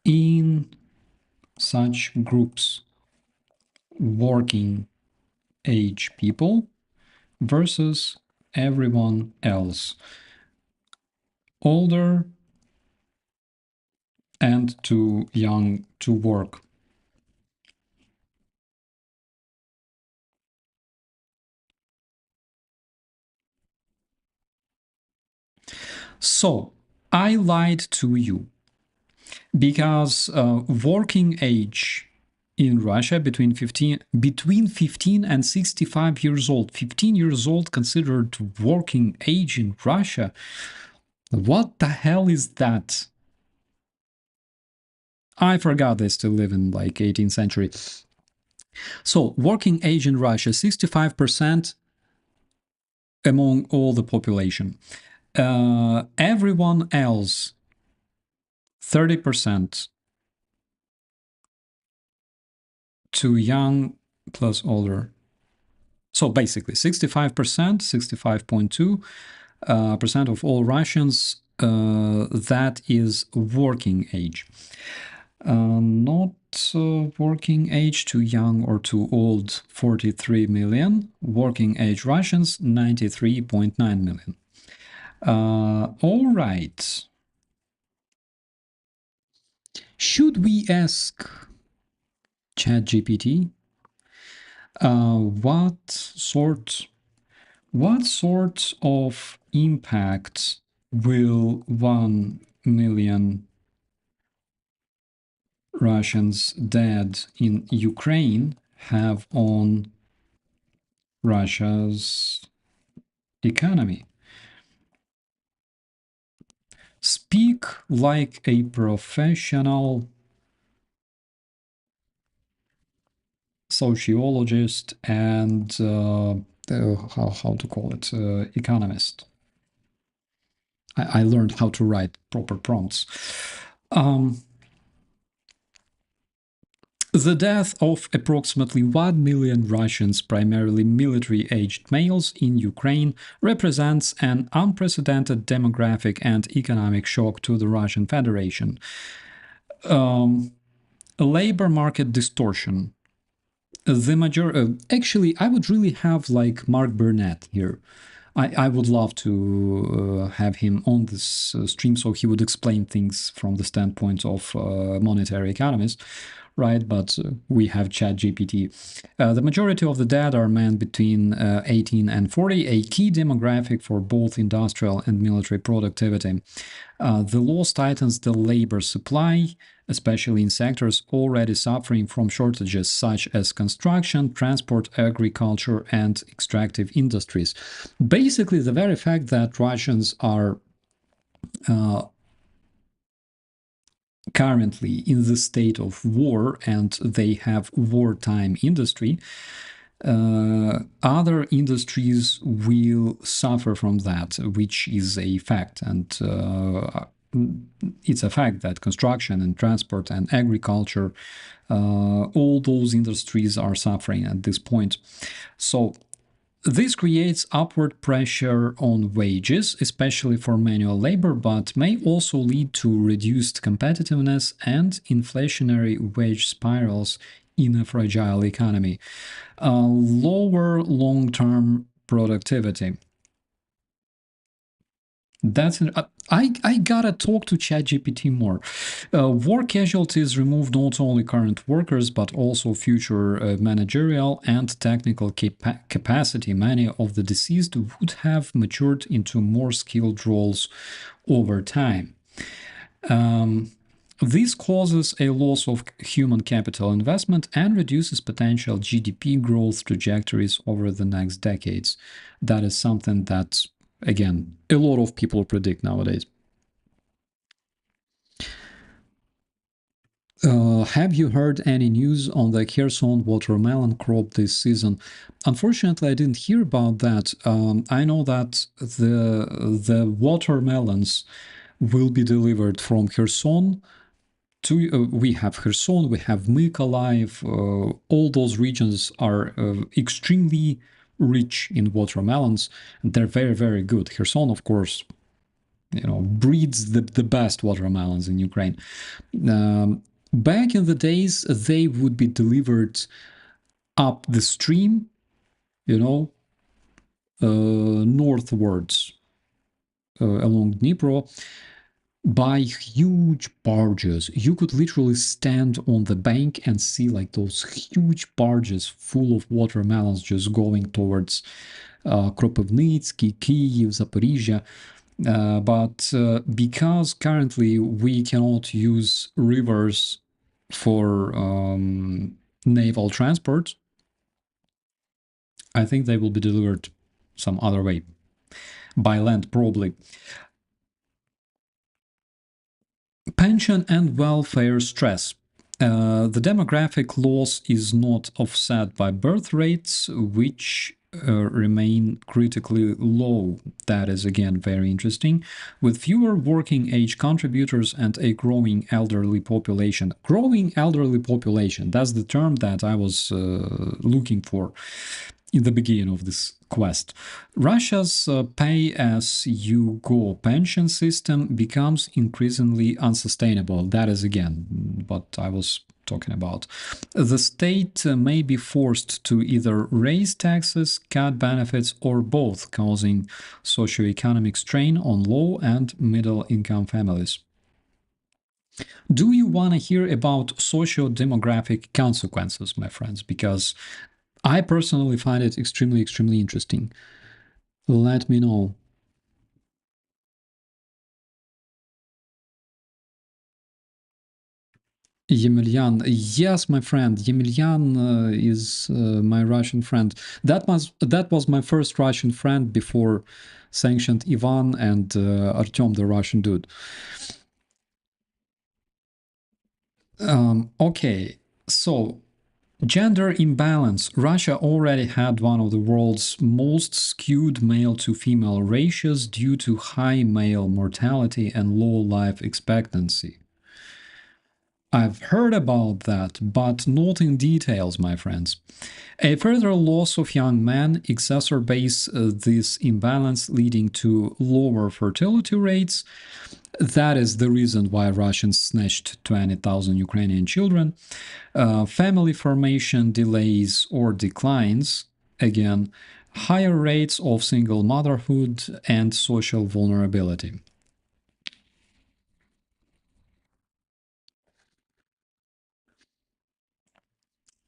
in such groups: working age people versus everyone else, older and too young to work. So I lied to you, because working age in Russia between 15 and 65 years old, 15 years old considered working age in Russia. What the hell is that? I forgot they still live in like 18th century. So working age in Russia, 65% among all the population. Everyone else, 30% too young plus older. So basically 65%, 65.2% of all Russians, that is working age. Not working age, too young or too old, 43 million. Working age Russians, 93.9 million. All right. Should we ask ChatGPT what sort What sort of impact will 1 million Russians dead in Ukraine have on Russia's economy? Speak like a professional sociologist and how to call it, economist. I learned how to write proper prompts. The death of approximately 1 million Russians, primarily military-aged males, in Ukraine represents an unprecedented demographic and economic shock to the Russian Federation. Labor market distortion. Actually, I would really have like Mark Burnett here. I would love to have him on this stream so he would explain things from the standpoint of monetary economists, right? But we have ChatGPT. The majority of the dead are men between 18 and 40, a key demographic for both industrial and military productivity. The loss tightens the labor supply, especially in sectors already suffering from shortages such as construction, transport, agriculture, and extractive industries. Basically, the very fact that Russians are currently in the state of war and they have wartime industry, other industries will suffer from that, which is a fact. And it's a fact that construction and transport and agriculture, all those industries are suffering at this point. So this creates upward pressure on wages, especially for manual labor, but may also lead to reduced competitiveness and inflationary wage spirals in a fragile economy. Lower long-term productivity. That's I gotta talk to ChatGPT more. War casualties remove not only current workers but also future managerial and technical capacity. Many of the deceased would have matured into more skilled roles over time. This causes a loss of human capital investment and reduces potential GDP growth trajectories over the next decades. That is something that, again, a lot of people predict nowadays. Have you heard any news on the Kherson watermelon crop this season? Unfortunately, I didn't hear about that. I know that the watermelons will be delivered from Kherson to, we have Kherson, we have Mykolaiv. All those regions are extremely rich in watermelons, and they're very, very good. Kherson, of course, breeds the best watermelons in Ukraine. Back in the days, they would be delivered up the stream, northwards along Dnipro, by huge barges. You could literally stand on the bank and see like those huge barges full of watermelons just going towards Kropivnitsky, Kyiv, Zaporizhia. But because currently we cannot use rivers for naval transport, I think they will be delivered some other way, by land probably. Pension and welfare stress. The demographic loss is not offset by birth rates, which remain critically low. That is, again, very interesting. With fewer working age contributors and a growing elderly population. Growing elderly population, that's the term that I was looking for in the beginning of this quest. Russia's pay-as-you-go pension system becomes increasingly unsustainable. That is, again, what I was talking about. The state may be forced to either raise taxes, cut benefits, or both, causing socioeconomic strain on low and middle-income families. Do you want to hear about socio-demographic consequences, my friends? Because I personally find it extremely, extremely interesting. Let me know. Yemelyan, yes, my friend. Yemelyan is my Russian friend. That was my first Russian friend before sanctioned Ivan and Artyom, the Russian dude. Okay, so gender imbalance. Russia already had one of the world's most skewed male to female ratios due to high male mortality and low life expectancy. I've heard about that, but not in details, my friends. A further loss of young men exacerbates this imbalance, leading to lower fertility rates. That is the reason why Russians snatched 20,000 Ukrainian children. Family formation delays or declines, again, higher rates of single motherhood and social vulnerability.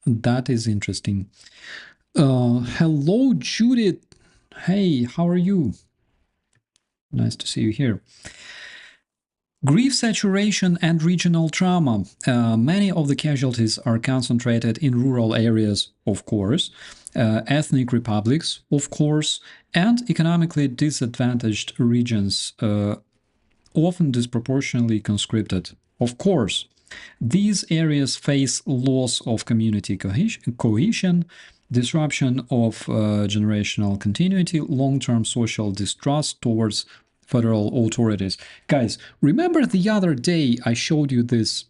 That is interesting. Hello, Judith. Hey, how are you? Nice to see you here. Grief saturation and regional trauma. Many of the casualties are concentrated in rural areas, of course, ethnic republics, of course, and economically disadvantaged regions, often disproportionately conscripted, of course. These areas face loss of community cohesion, disruption of generational continuity, long-term social distrust towards federal authorities. Guys, remember the other day I showed you this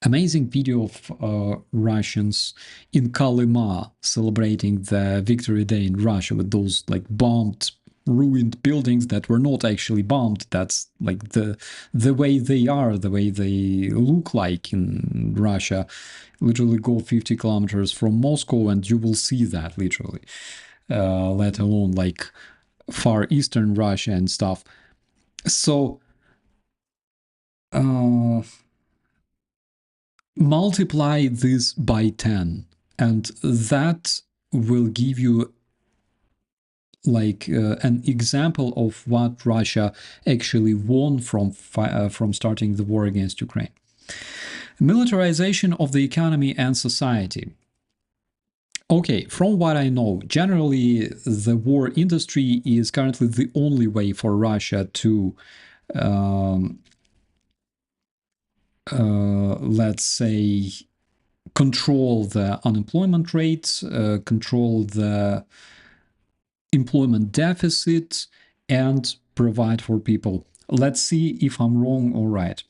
amazing video of Russians in Kolyma celebrating the Victory Day in Russia with those like bombed, ruined buildings that were not actually bombed. That's like the way they are, the way they look like in Russia. Literally go 50 kilometers from Moscow and you will see that literally, let alone like far eastern Russia and stuff. So multiply this by 10 and that will give you like an example of what Russia actually won from starting the war against Ukraine. Militarization of the economy and society. Okay, from what I know, generally the war industry is currently the only way for Russia to let's say control the unemployment rate, control the employment deficit, and provide for people. Let's see if I'm wrong or right.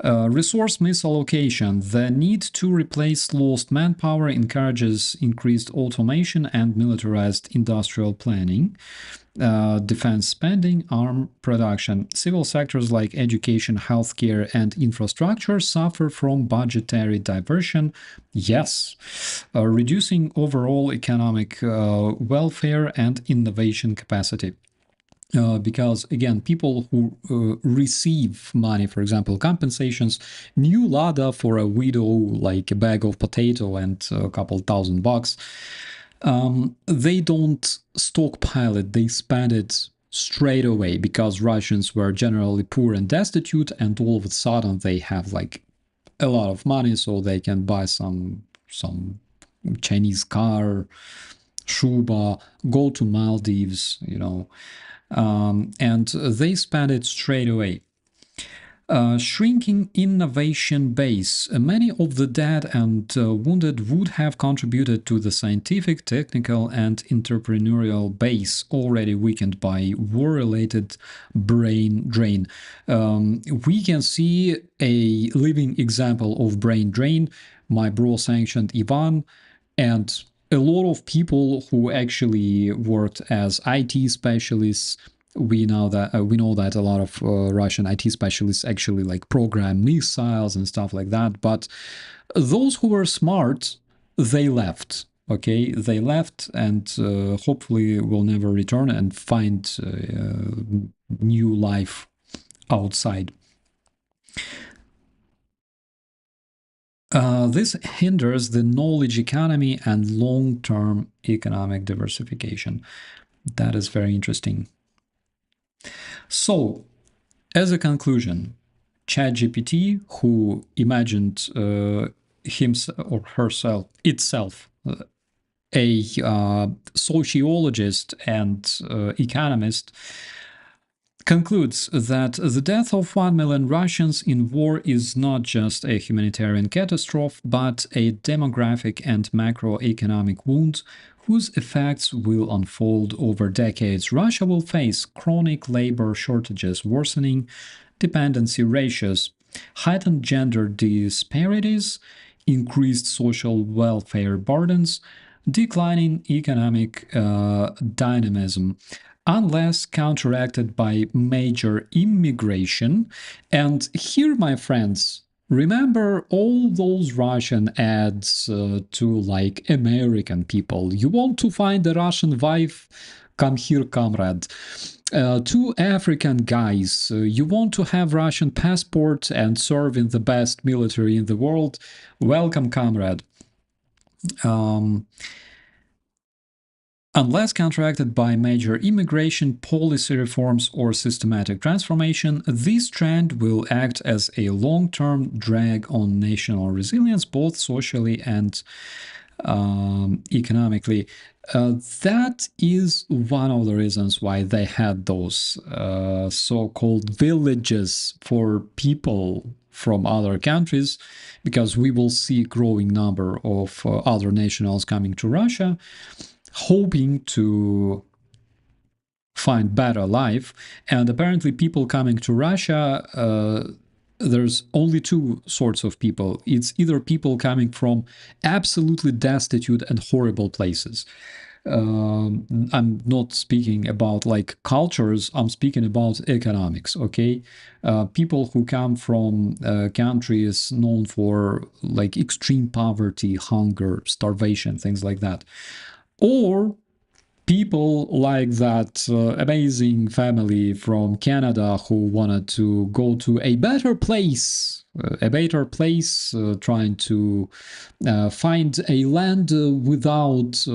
Resource misallocation. The need to replace lost manpower encourages increased automation and militarized industrial planning. Defense spending, arm production. Civil sectors like education, healthcare, and infrastructure suffer from budgetary diversion. Yes. Reducing overall economic welfare and innovation capacity. Because again, people who receive money, for example, compensations, new Lada for a widow, like a bag of potato and a couple $1,000, they don't stockpile it, they spend it straight away because Russians were generally poor and destitute, and all of a sudden they have like a lot of money, so they can buy some Chinese car, Shuba, go to Maldives, you know, and they spend it straight away. Shrinking innovation base. Many of the dead and wounded would have contributed to the scientific, technical, and entrepreneurial base already weakened by war-related brain drain. We can see a living example of brain drain. My bro sanctioned Ivan, and a lot of people who actually worked as IT specialists. We know that a lot of Russian IT specialists actually like program missiles and stuff like that. But those who were smart, they left. Okay, they left, and hopefully will never return and find new life outside. This hinders the knowledge economy and long-term economic diversification. That is very interesting. So, as a conclusion, ChatGPT, who imagined himself or herself itself a sociologist and economist, concludes that the death of 1 million Russians in war is not just a humanitarian catastrophe, but a demographic and macroeconomic wound whose effects will unfold over decades. Russia will face chronic labor shortages, worsening dependency ratios, heightened gender disparities, increased social welfare burdens, declining economic dynamism, unless counteracted by major immigration. And here, my friends, remember all those Russian ads to like American people. You want to find a Russian wife? Come here, comrade. Two African guys. You want to have Russian passport and serve in the best military in the world? Welcome, comrade. Unless counteracted by major immigration policy reforms or systematic transformation, this trend will act as a long-term drag on national resilience, both socially and economically. That is one of the reasons why they had those so-called villages for people from other countries, because we will see a growing number of other nationals coming to Russia, hoping to find better life. And apparently people coming to Russia, there's only two sorts of people. It's either people coming from absolutely destitute and horrible places. I'm not speaking about like cultures, I'm speaking about economics, okay? People who come from countries known for like extreme poverty, hunger, starvation, things like that. Or people like that amazing family from Canada who wanted to go to a better place, trying to find a land without,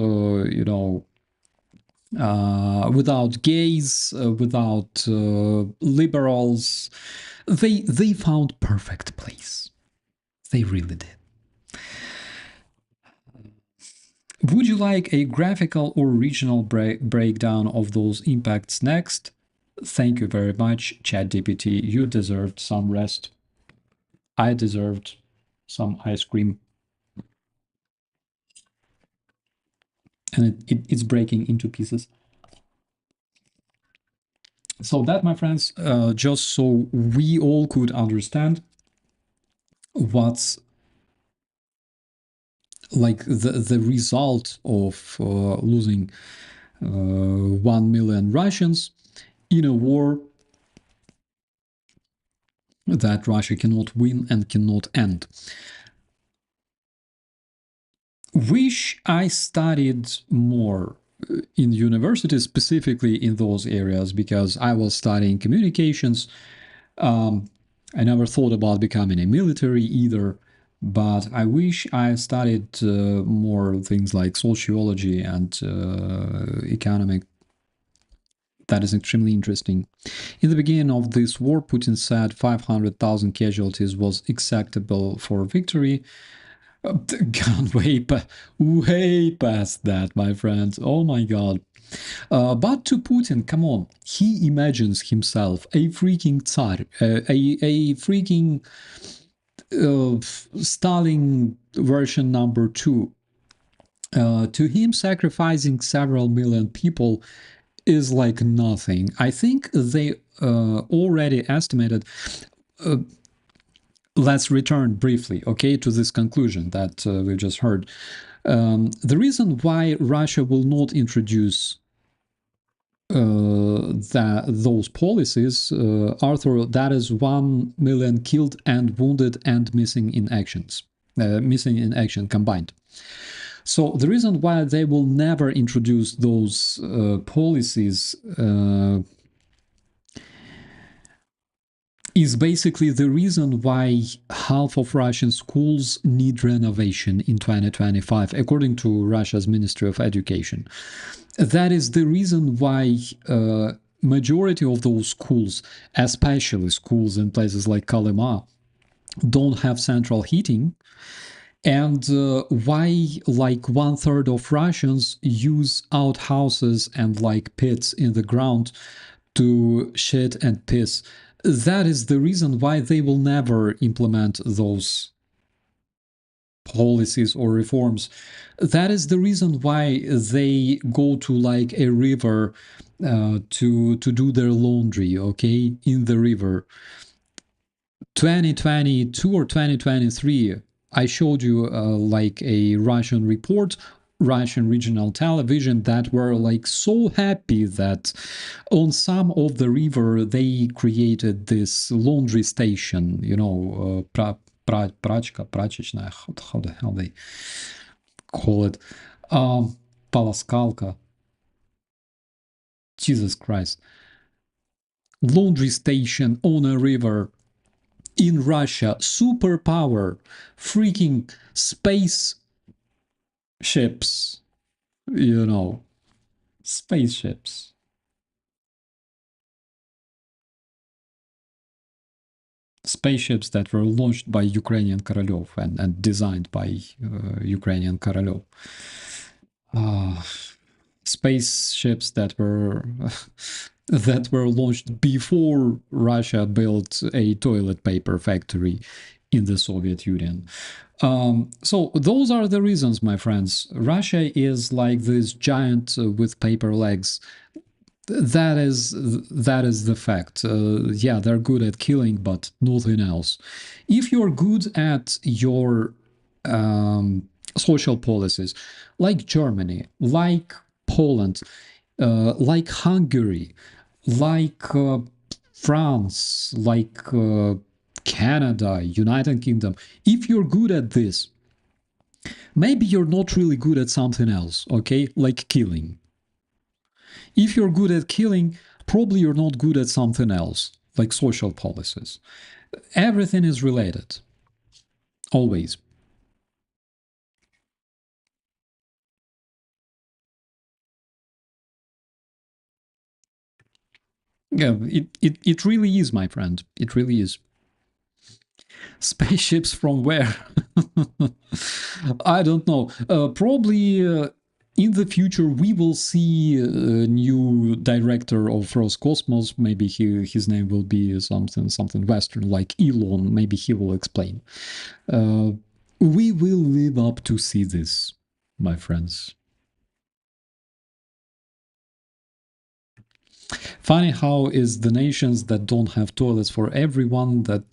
without gays, without liberals. They found perfect place. They really did. Would you like a graphical or regional breakdown of those impacts next? Thank you very much, ChatGPT. You deserved some rest. I deserved some ice cream. And it's breaking into pieces. So that, my friends, just so we all could understand what's like the result of losing 1 million Russians in a war that Russia cannot win and cannot end. Wish I studied more in university, specifically in those areas, because I was studying communications. I never thought about becoming a military either, but I wish I studied more things like sociology and economic. That is extremely interesting. In the beginning of this war, Putin said 500,000 casualties was acceptable for victory. Gone way past that, my friends. Oh my god. But to Putin, come on, he imagines himself a freaking Tsar, a freaking Stalin version number 2. To him, sacrificing several million people is like nothing. I think they already estimated. Let's return briefly, okay, to this conclusion that we just heard. The reason why Russia will not introduce those policies, Arthur, that is 1 million killed and wounded and missing in action combined. So the reason why they will never introduce those policies is basically the reason why half of Russian schools need renovation in 2025, according to Russia's Ministry of Education. That is the reason why majority of those schools, especially schools in places like Kalema, don't have central heating, and why like 1/3 of Russians use outhouses and like pits in the ground to shit and piss. That is the reason why they will never implement those policies or reforms. That is the reason why they go to like a river to do their laundry, okay, in the river. 2022 or 2023, I showed you like a Russian report, Russian regional television, that were like so happy that on some of the river they created this laundry station, you know, prachечная, how the hell they call it, полоскалка, Jesus Christ, laundry station on a river in Russia, superpower, freaking space ships, you know, spaceships. Spaceships that were launched by Ukrainian Korolev and designed by Ukrainian Korolev. Spaceships that were that were launched before Russia built a toilet paper factory in the Soviet Union. So those are the reasons, my friends. Russia is like this giant with paper legs. That is the fact. Yeah, they're good at killing, but nothing else. If you're good at your social policies, like Germany, like Poland, like Hungary, like France, like Canada, United Kingdom, if you're good at this, maybe you're not really good at something else, okay? Like killing. If you're good at killing, probably you're not good at something else, like social policies. Everything is related. Always. Yeah, it really is, my friend. It really is. Spaceships from where? I don't know. Probably in the future we will see a new director of Roscosmos. Maybe his name will be something Western, like Elon. Maybe he will explain. We will live up to see this, my friends. Funny how is the nations that don't have toilets for everyone that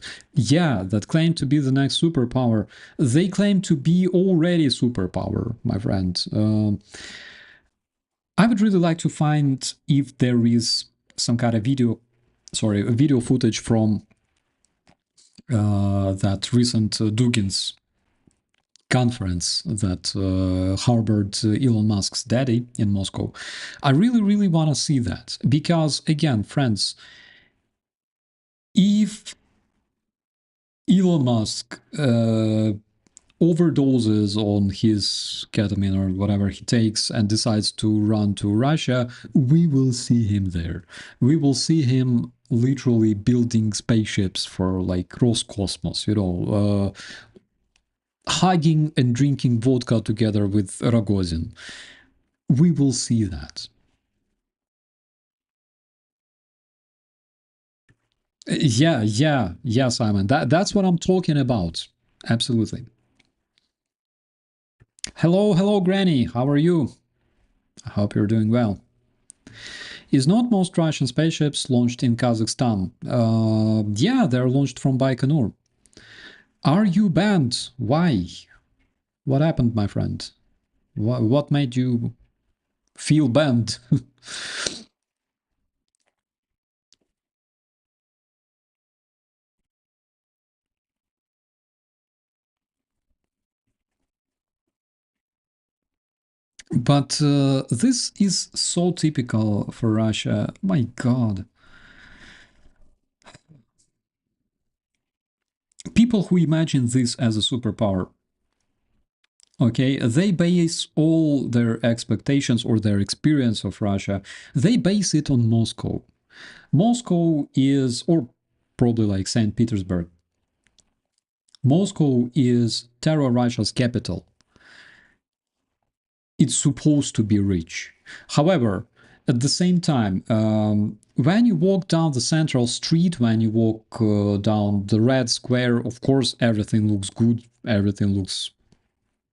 claim to be the next superpower, they claim to be already superpower, my friend. I would really like to find if there is some kind of video footage from that recent Dugins conference that harbored Elon Musk's daddy in Moscow. I really, really want to see that because, again, friends, if Elon Musk overdoses on his ketamine or whatever he takes and decides to run to Russia, we will see him there. We will see him literally building spaceships for like Roscosmos, you know, hugging and drinking vodka together with Rogozin. We will see that. Yeah, Simon. That's what I'm talking about. Absolutely. Hello, Granny. How are you? I hope you're doing well. Is not most Russian spaceships launched in Kazakhstan? Yeah, they're launched from Baikonur. Are you banned? Why? What happened, my friend? What made you feel banned? But this is so typical for Russia. My God. People who imagine this as a superpower, Okay, they base all their expectations or their experience of Russia, they base it on Moscow. Moscow is, or probably like St. Petersburg, Moscow is terror Russia's capital. It's supposed to be rich. However, at the same time, when you walk down the central street, when you walk down the Red Square, of course, everything looks good, everything looks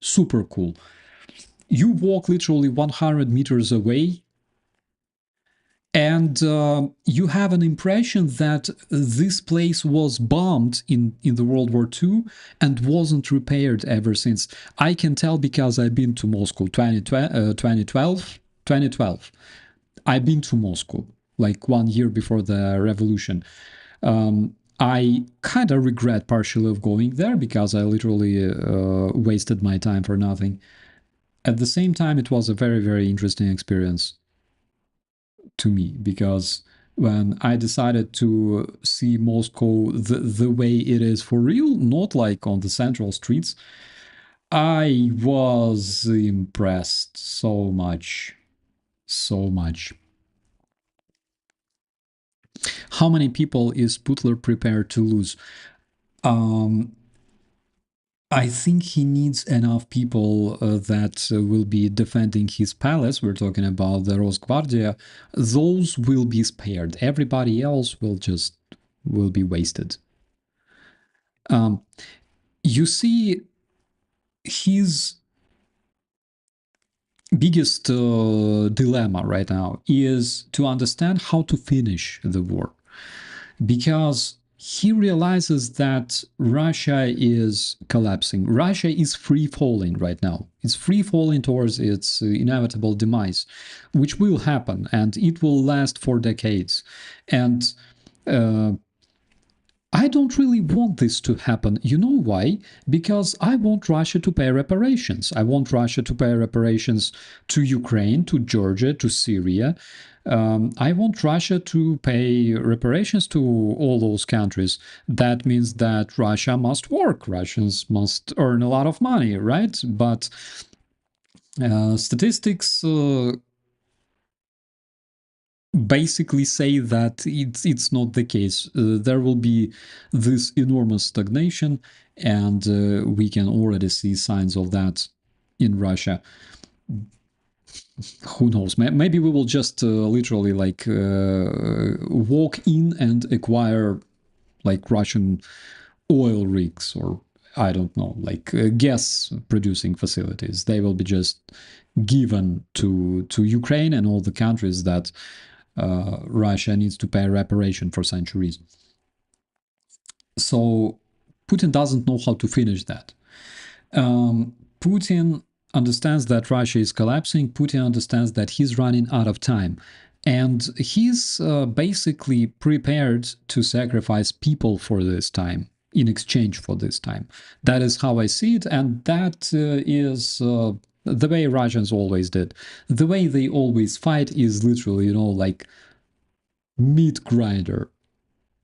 super cool. You walk literally 100 meters away, and you have an impression that this place was bombed in the World War II and wasn't repaired ever since. I can tell because I've been to Moscow 2012. I've been to Moscow like 1 year before the revolution. I kind of regret partially of going there because I literally wasted my time for nothing. At the same time, it was a very, very interesting experience to me, because when I decided to see Moscow the way it is for real, not like on the central streets, I was impressed so much. So much. How many people is Putler prepared to lose? I think he needs enough people that will be defending his palace. We're talking about the Rosgvardia. Those will be spared. Everybody else will be wasted. You see, his biggest dilemma right now is to understand how to finish the war, because he realizes that Russia is collapsing. Russia is free falling right now. It's free falling towards its inevitable demise, which will happen, and it will last for decades. And I don't really want this to happen. You know why? Because I want Russia to pay reparations. I want Russia to pay reparations to Ukraine, to Georgia, to Syria. I want Russia to pay reparations to all those countries. That means that Russia must work. Russians must earn a lot of money, right? But statistics basically say that it's not the case. There will be this enormous stagnation, and we can already see signs of that in Russia. Who knows? Maybe we will just literally like walk in and acquire like Russian oil rigs, or I don't know, like gas producing facilities. They will be just given to Ukraine and all the countries that Russia needs to pay reparation for centuries. So Putin doesn't know how to finish that. Putin understands that Russia is collapsing. Putin understands that he's running out of time. And he's basically prepared to sacrifice people for this time in exchange for this time. That is how I see it. And that is the way Russians always did. The way they always fight is literally, like meat grinder.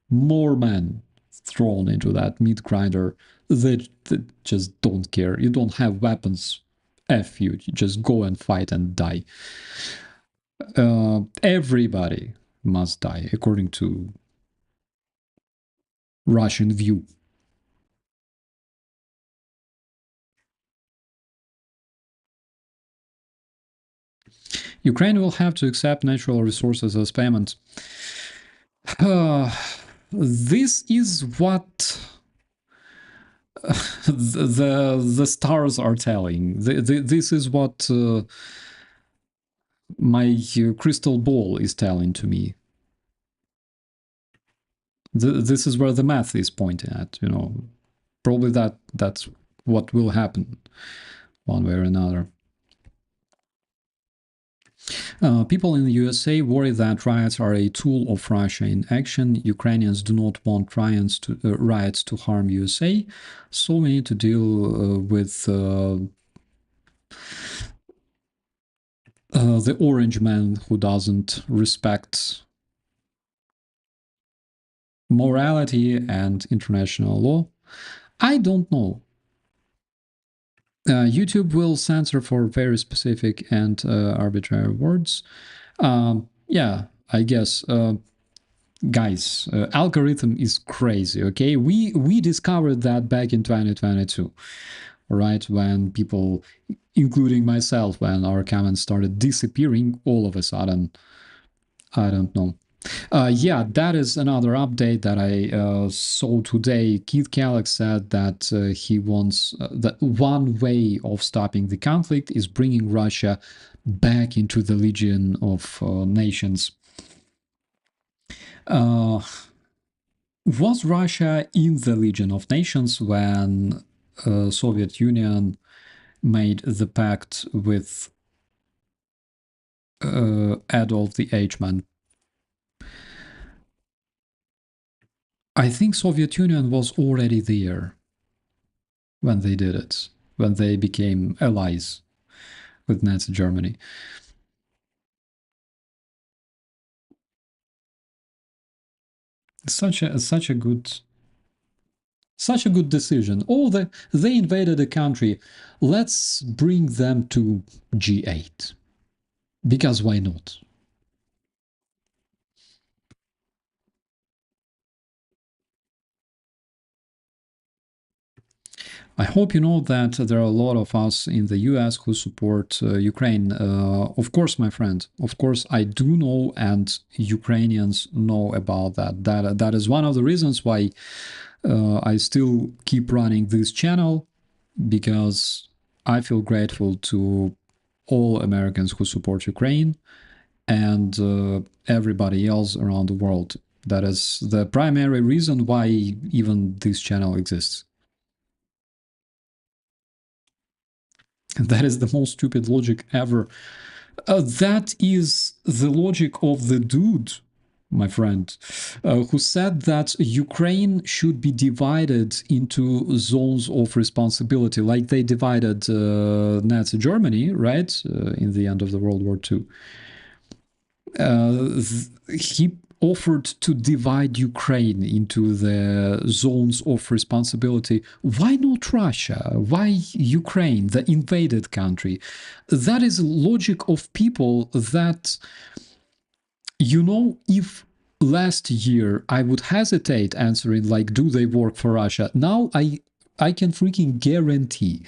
More men thrown into that meat grinder that just don't care. You don't have weapons. F you. You just go and fight and die. Everybody must die, according to Russian view. Ukraine will have to accept natural resources as payment. This is what the stars are telling. This is what my crystal ball is telling to me. This is where the math is pointing at. Probably that's what will happen one way or another. People in the USA worry that riots are a tool of Russia in action. Ukrainians do not want riots to harm USA, so we need to deal with the orange man who doesn't respect morality and international law. I don't know. YouTube will censor for very specific and arbitrary words. Yeah, I guess. Guys, algorithm is crazy. Okay, we discovered that back in 2022, right? When people, including myself, when our comments started disappearing all of a sudden. I don't know. Yeah, that is another update that I saw today. Keith Kellogg said that he wants that one way of stopping the conflict is bringing Russia back into the Legion of Nations. Was Russia in the Legion of Nations when Soviet Union made the pact with Adolf the Eichmann? I think Soviet Union was already there when they did it, when they became allies with Nazi Germany. Such a good decision. Oh, they invaded a country. Let's bring them to G8. Because why not? I hope you know that there are a lot of us in the US who support Ukraine. Of course, my friend, of course, I do know, and Ukrainians know about that. That is one of the reasons why I still keep running this channel, because I feel grateful to all Americans who support Ukraine and everybody else around the world. That is the primary reason why even this channel exists. That is the most stupid logic ever. That is the logic of the dude, my friend, who said that Ukraine should be divided into zones of responsibility, like they divided Nazi Germany, right, in the end of the World War II. He offered to divide Ukraine into the zones of responsibility. Why not Russia? Why Ukraine, the invaded country? That is logic of people that, you know, if last year I would hesitate answering like, do they work for Russia? Now I can freaking guarantee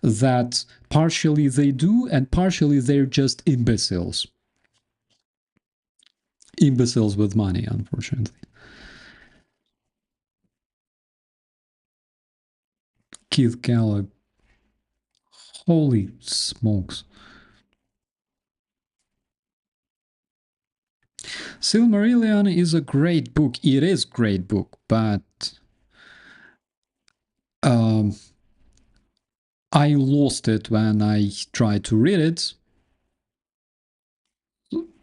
that partially they do and partially they're just imbeciles. Imbeciles with money, unfortunately. Keith Kellogg. Holy smokes. Silmarillion is a great book. It is a great book, but I lost it when I tried to read it.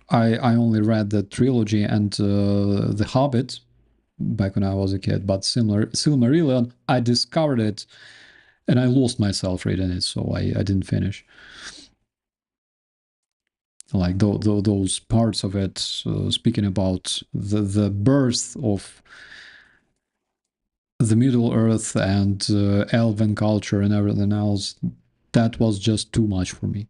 I only read the trilogy and The Hobbit back when I was a kid, but Silmarillion, I discovered it and I lost myself reading it, so I didn't finish. Like those parts of it, speaking about the birth of the Middle Earth and elven culture and everything else, that was just too much for me.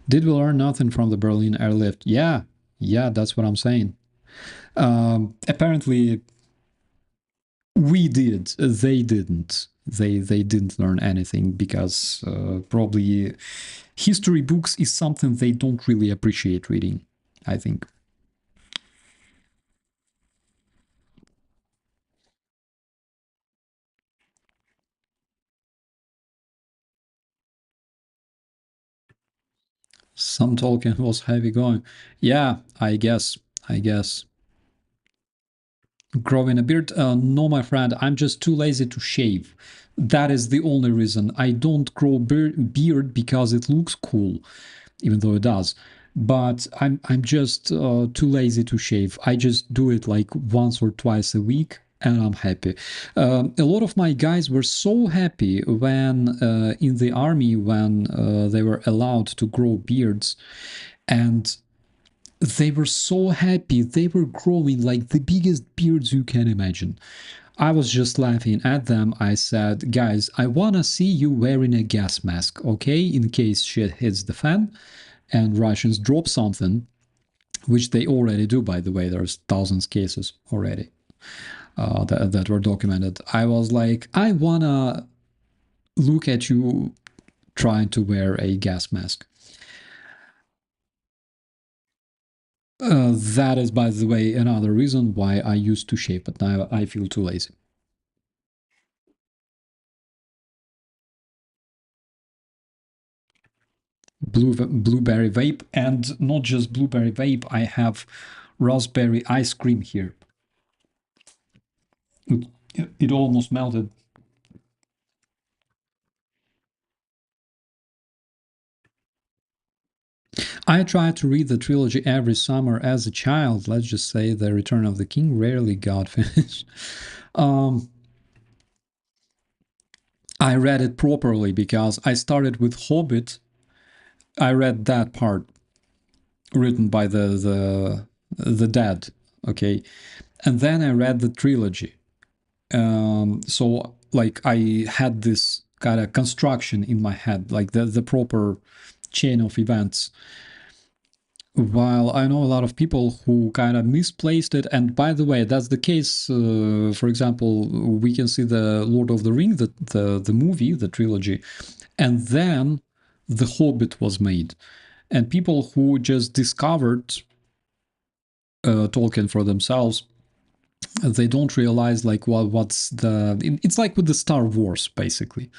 Did we learn nothing from the Berlin airlift? Yeah, that's what I'm saying. Apparently, we did. They didn't. They didn't learn anything because probably history books is something they don't really appreciate reading, I think. Some Tolkien was heavy going. Yeah, I guess. Growing a beard? No, my friend, I'm just too lazy to shave. That is the only reason. I don't grow beard because it looks cool, even though it does. But I'm just too lazy to shave. I just do it like once or twice a week, and I'm happy. A lot of my guys were so happy when in the army, when they were allowed to grow beards, and they were so happy. They were growing like the biggest beards you can imagine. I was just laughing at them. I said, guys, I want to see you wearing a gas mask, okay? In case shit hits the fan and Russians drop something, which they already do, by the way. There's thousands of cases already that were documented. I was like, I want to look at you trying to wear a gas mask. That is, by the way, another reason why I used to shave, but now I feel too lazy. Blueberry vape, and not just blueberry vape, I have raspberry ice cream here. It almost melted. I tried to read the trilogy every summer as a child. Let's just say The Return of the King rarely got finished. I read it properly because I started with Hobbit. I read that part written by the dead, okay, and then I read the trilogy. So like I had this kind of construction in my head, like the proper chain of events. While I know a lot of people who kind of misplaced it, and by the way, that's the case. For example, we can see the Lord of the Ring, the movie, the trilogy, and then the Hobbit was made, and people who just discovered Tolkien for themselves, they don't realize like what's the. It's like with the Star Wars, basically.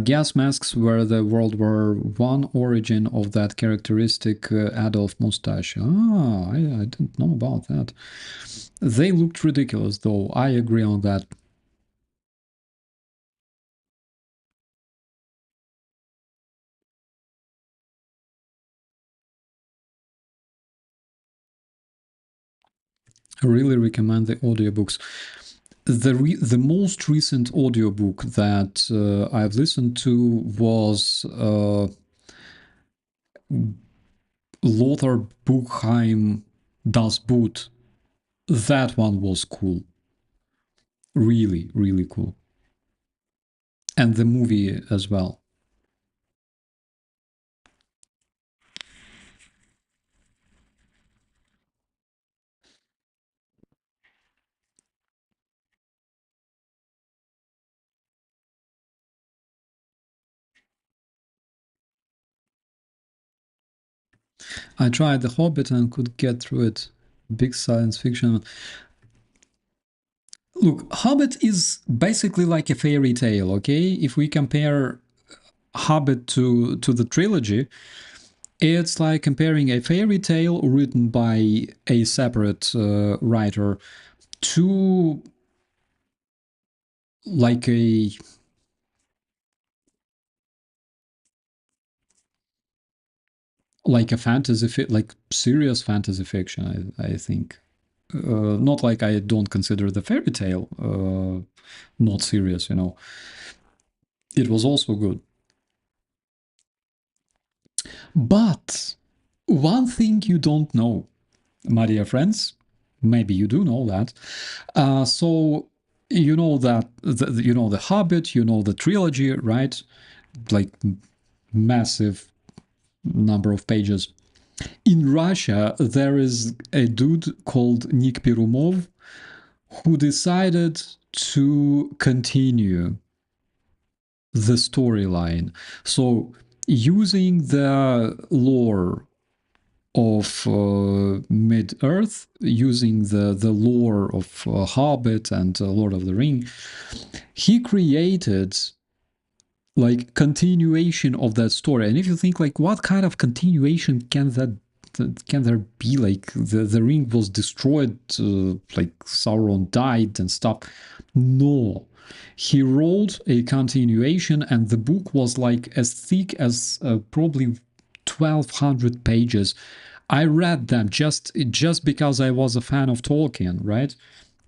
Gas masks were the World War I origin of that characteristic Adolf mustache. Ah, I didn't know about that. They looked ridiculous, though. I agree on that. I really recommend the audiobooks. The most recent audiobook that I've listened to was Lothar Buchheim Das Boot. That one was cool. Really, really cool. And the movie as well. I tried The Hobbit and could get through it. Big science fiction. Look, Hobbit is basically like a fairy tale, okay? If we compare Hobbit to the trilogy, it's like comparing a fairy tale written by a separate writer to like a fantasy, like serious fantasy fiction. I think not like I don't consider the fairy tale not serious, you know. It was also good. But one thing you don't know, my dear friends, maybe you do know that. So you know that you know the Hobbit, you know the trilogy, right? Like massive number of pages. In Russia, there is a dude called Nick Perumov who decided to continue the storyline. So using the lore of Mid-Earth, using the lore of Hobbit and Lord of the Ring, he created like continuation of that story. And if you think like what kind of continuation can there be? Like the ring was destroyed, like Sauron died and stuff. No, he wrote a continuation, and the book was like as thick as probably 1,200 pages. I read them just because I was a fan of Tolkien, right?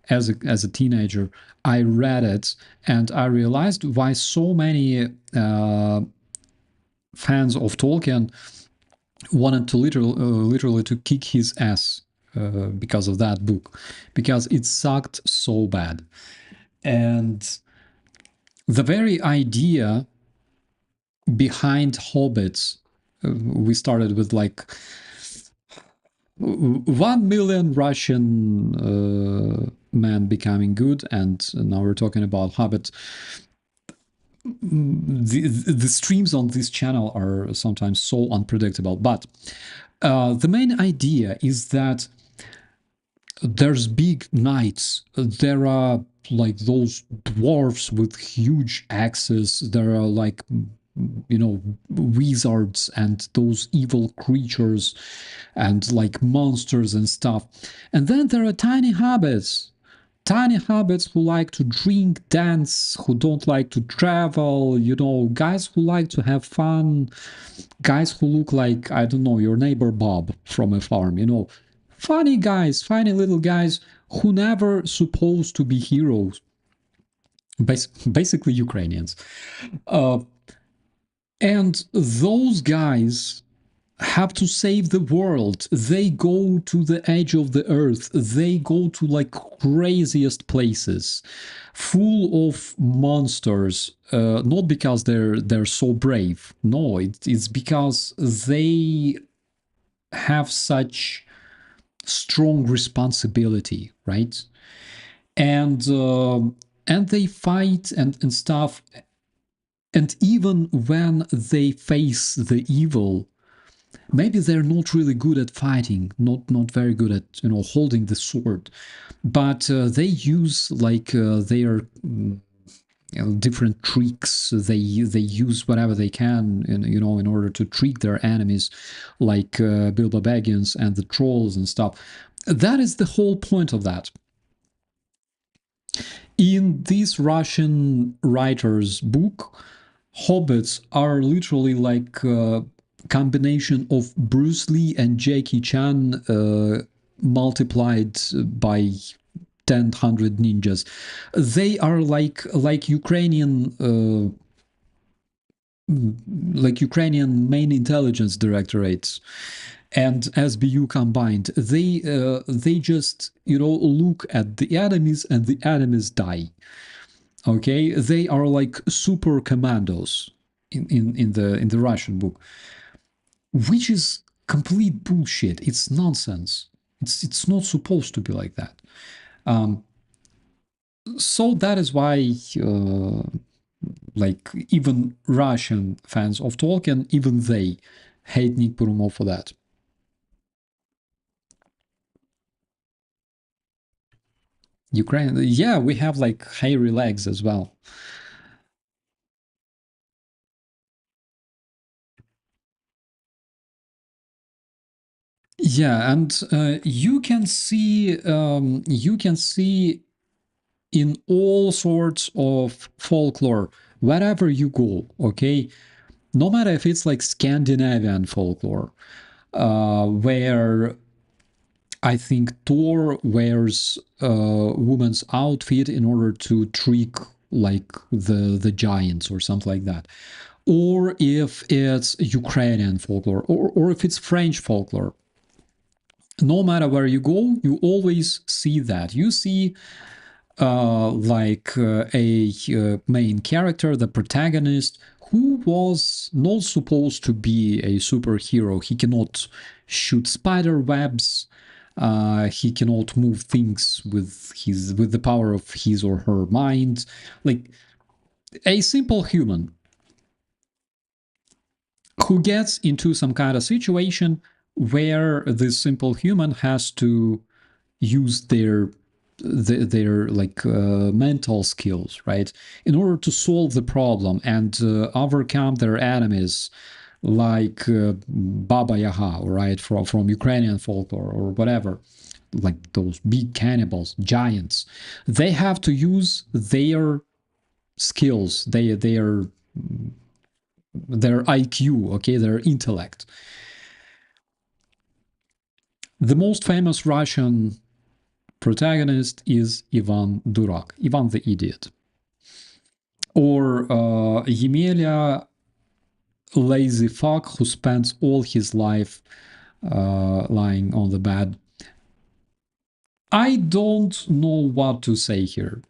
as a teenager, I read it and I realized why so many fans of Tolkien wanted to literally to kick his ass because of that book, because it sucked so bad. And the very idea behind hobbits, we started with like 1 million Russian men becoming good, and now we're talking about hobbits. The streams on this channel are sometimes so unpredictable, but the main idea is that there's big knights, there are like those dwarfs with huge axes, there are like, you know, wizards and those evil creatures and like monsters and stuff. And then there are tiny hobbits who like to drink, dance, who don't like to travel, you know, guys who like to have fun, guys who look like, I don't know, your neighbor Bob from a farm, you know, funny guys, funny little guys who never supposed to be heroes, basically Ukrainians. And those guys have to save the world. They go to the edge of the earth. They go to like craziest places, full of monsters. Not because they're so brave. No, it's because they have such strong responsibility, right? And they fight and stuff. And even when they face the evil, maybe they're not really good at fighting, not very good at, you know, holding the sword, but they use like their you know, different tricks. They use whatever they can, you know, in order to trick their enemies, like Bilbo Baggins and the trolls and stuff. That is the whole point of that. In this Russian writer's book, hobbits are literally like a combination of Bruce Lee and Jackie Chan multiplied by 1,000 ninjas. They are like Ukrainian main intelligence directorates and SBU combined. They just, you know, look at the enemies and the enemies die. Okay, they are like super commandos in the Russian book, which is complete bullshit. It's nonsense. It's not supposed to be like that. So that is why, like, even Russian fans of Tolkien, even they hate Nick Burumov for that. Ukraine, yeah, we have like hairy legs as well. Yeah, and you can see in all sorts of folklore wherever you go. Okay, no matter if it's like Scandinavian folklore, where I think Thor wears a woman's outfit in order to trick like the giants or something like that, or if it's Ukrainian folklore, or if it's French folklore. No matter where you go, you always see that. You see a main character, the protagonist, who was not supposed to be a superhero. He cannot shoot spider webs. He cannot move things with the power of his or her mind. Like a simple human who gets into some kind of situation where this simple human has to use their like mental skills, right, in order to solve the problem and overcome their enemies, like Baba Yaga, right, from Ukrainian folklore or whatever, like those big cannibals, giants. They have to use their skills, their IQ, okay, their intellect. The most famous Russian protagonist is Ivan Durak, Ivan the idiot. Or Yemelia, lazy fuck who spends all his life lying on the bed. I don't know what to say here.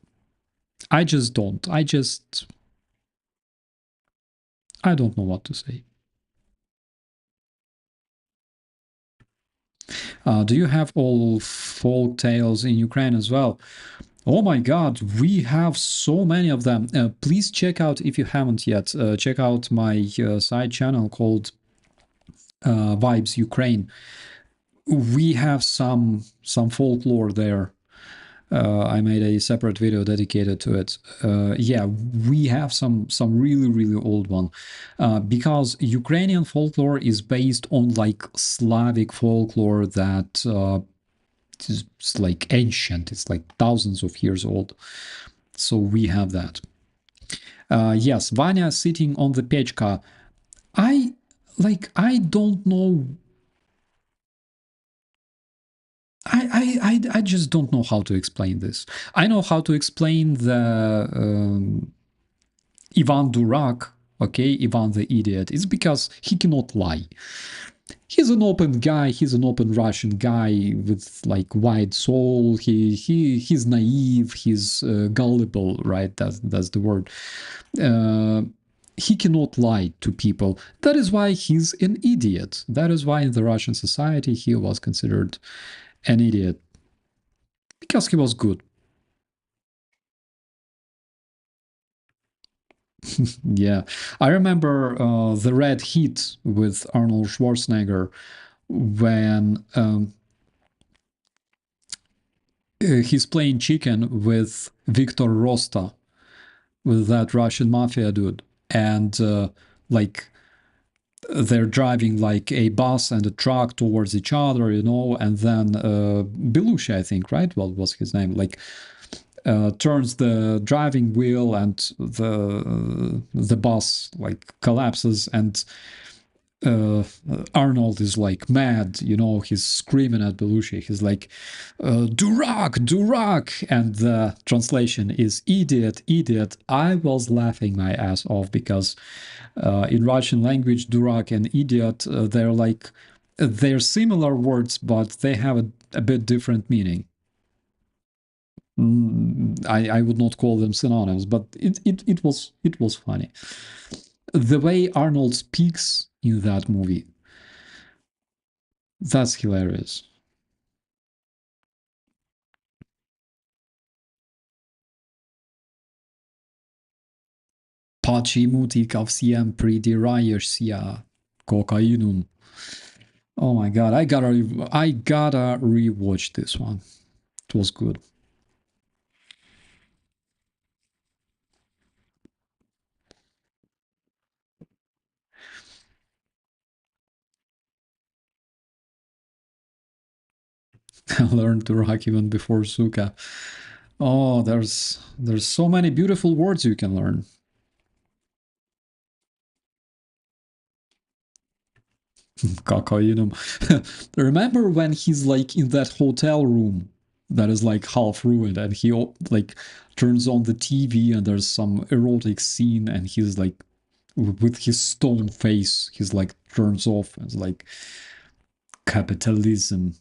I just don't. I don't know what to say. Do you have all folk tales in Ukraine as well? Oh my god, we have so many of them. Please check out, if you haven't yet, check out my side channel called Vibes Ukraine. We have some folklore there. I made a separate video dedicated to it. Yeah, we have some really old one, because Ukrainian folklore is based on like Slavic folklore that is like ancient. It's like thousands of years old. So we have that. Yes, Vanya sitting on the pechka. I don't know. I just don't know how to explain this. I know how to explain the Ivan Durak, okay, Ivan the idiot. It's because he cannot lie. He's an open guy. He's an open Russian guy with like wide soul. He's naive. He's gullible, right? That's the word. He cannot lie to people. That is why he's an idiot. That is why in the Russian society he was considered an idiot, because he was good. Yeah, I remember the Red Heat with Arnold Schwarzenegger when he's playing chicken with Victor Rosta, with that Russian mafia dude, and like they're driving like a bus and a truck towards each other, you know, and then Belushi, I think, right? What was his name? Like turns the driving wheel and the bus like collapses, and Arnold is like mad, you know, he's screaming at Belushi. He's like, Durak, Durak, and the translation is idiot, idiot. I was laughing my ass off because in Russian language, Durak and idiot, they're similar words, but they have a bit different meaning. I would not call them synonyms, but it was funny. The way Arnold speaks in that movie, that's hilarious. Почему ты ко всем придираешься, кокаинum? Oh my god, I gotta rewatch this one. It was good. I learned to rock even before Suka. Oh, there's so many beautiful words you can learn. Cocainum. Remember when he's like in that hotel room that is like half ruined, and he like turns on the TV and there's some erotic scene, and he's like with his stone face, he's like turns off, and it's like capitalism.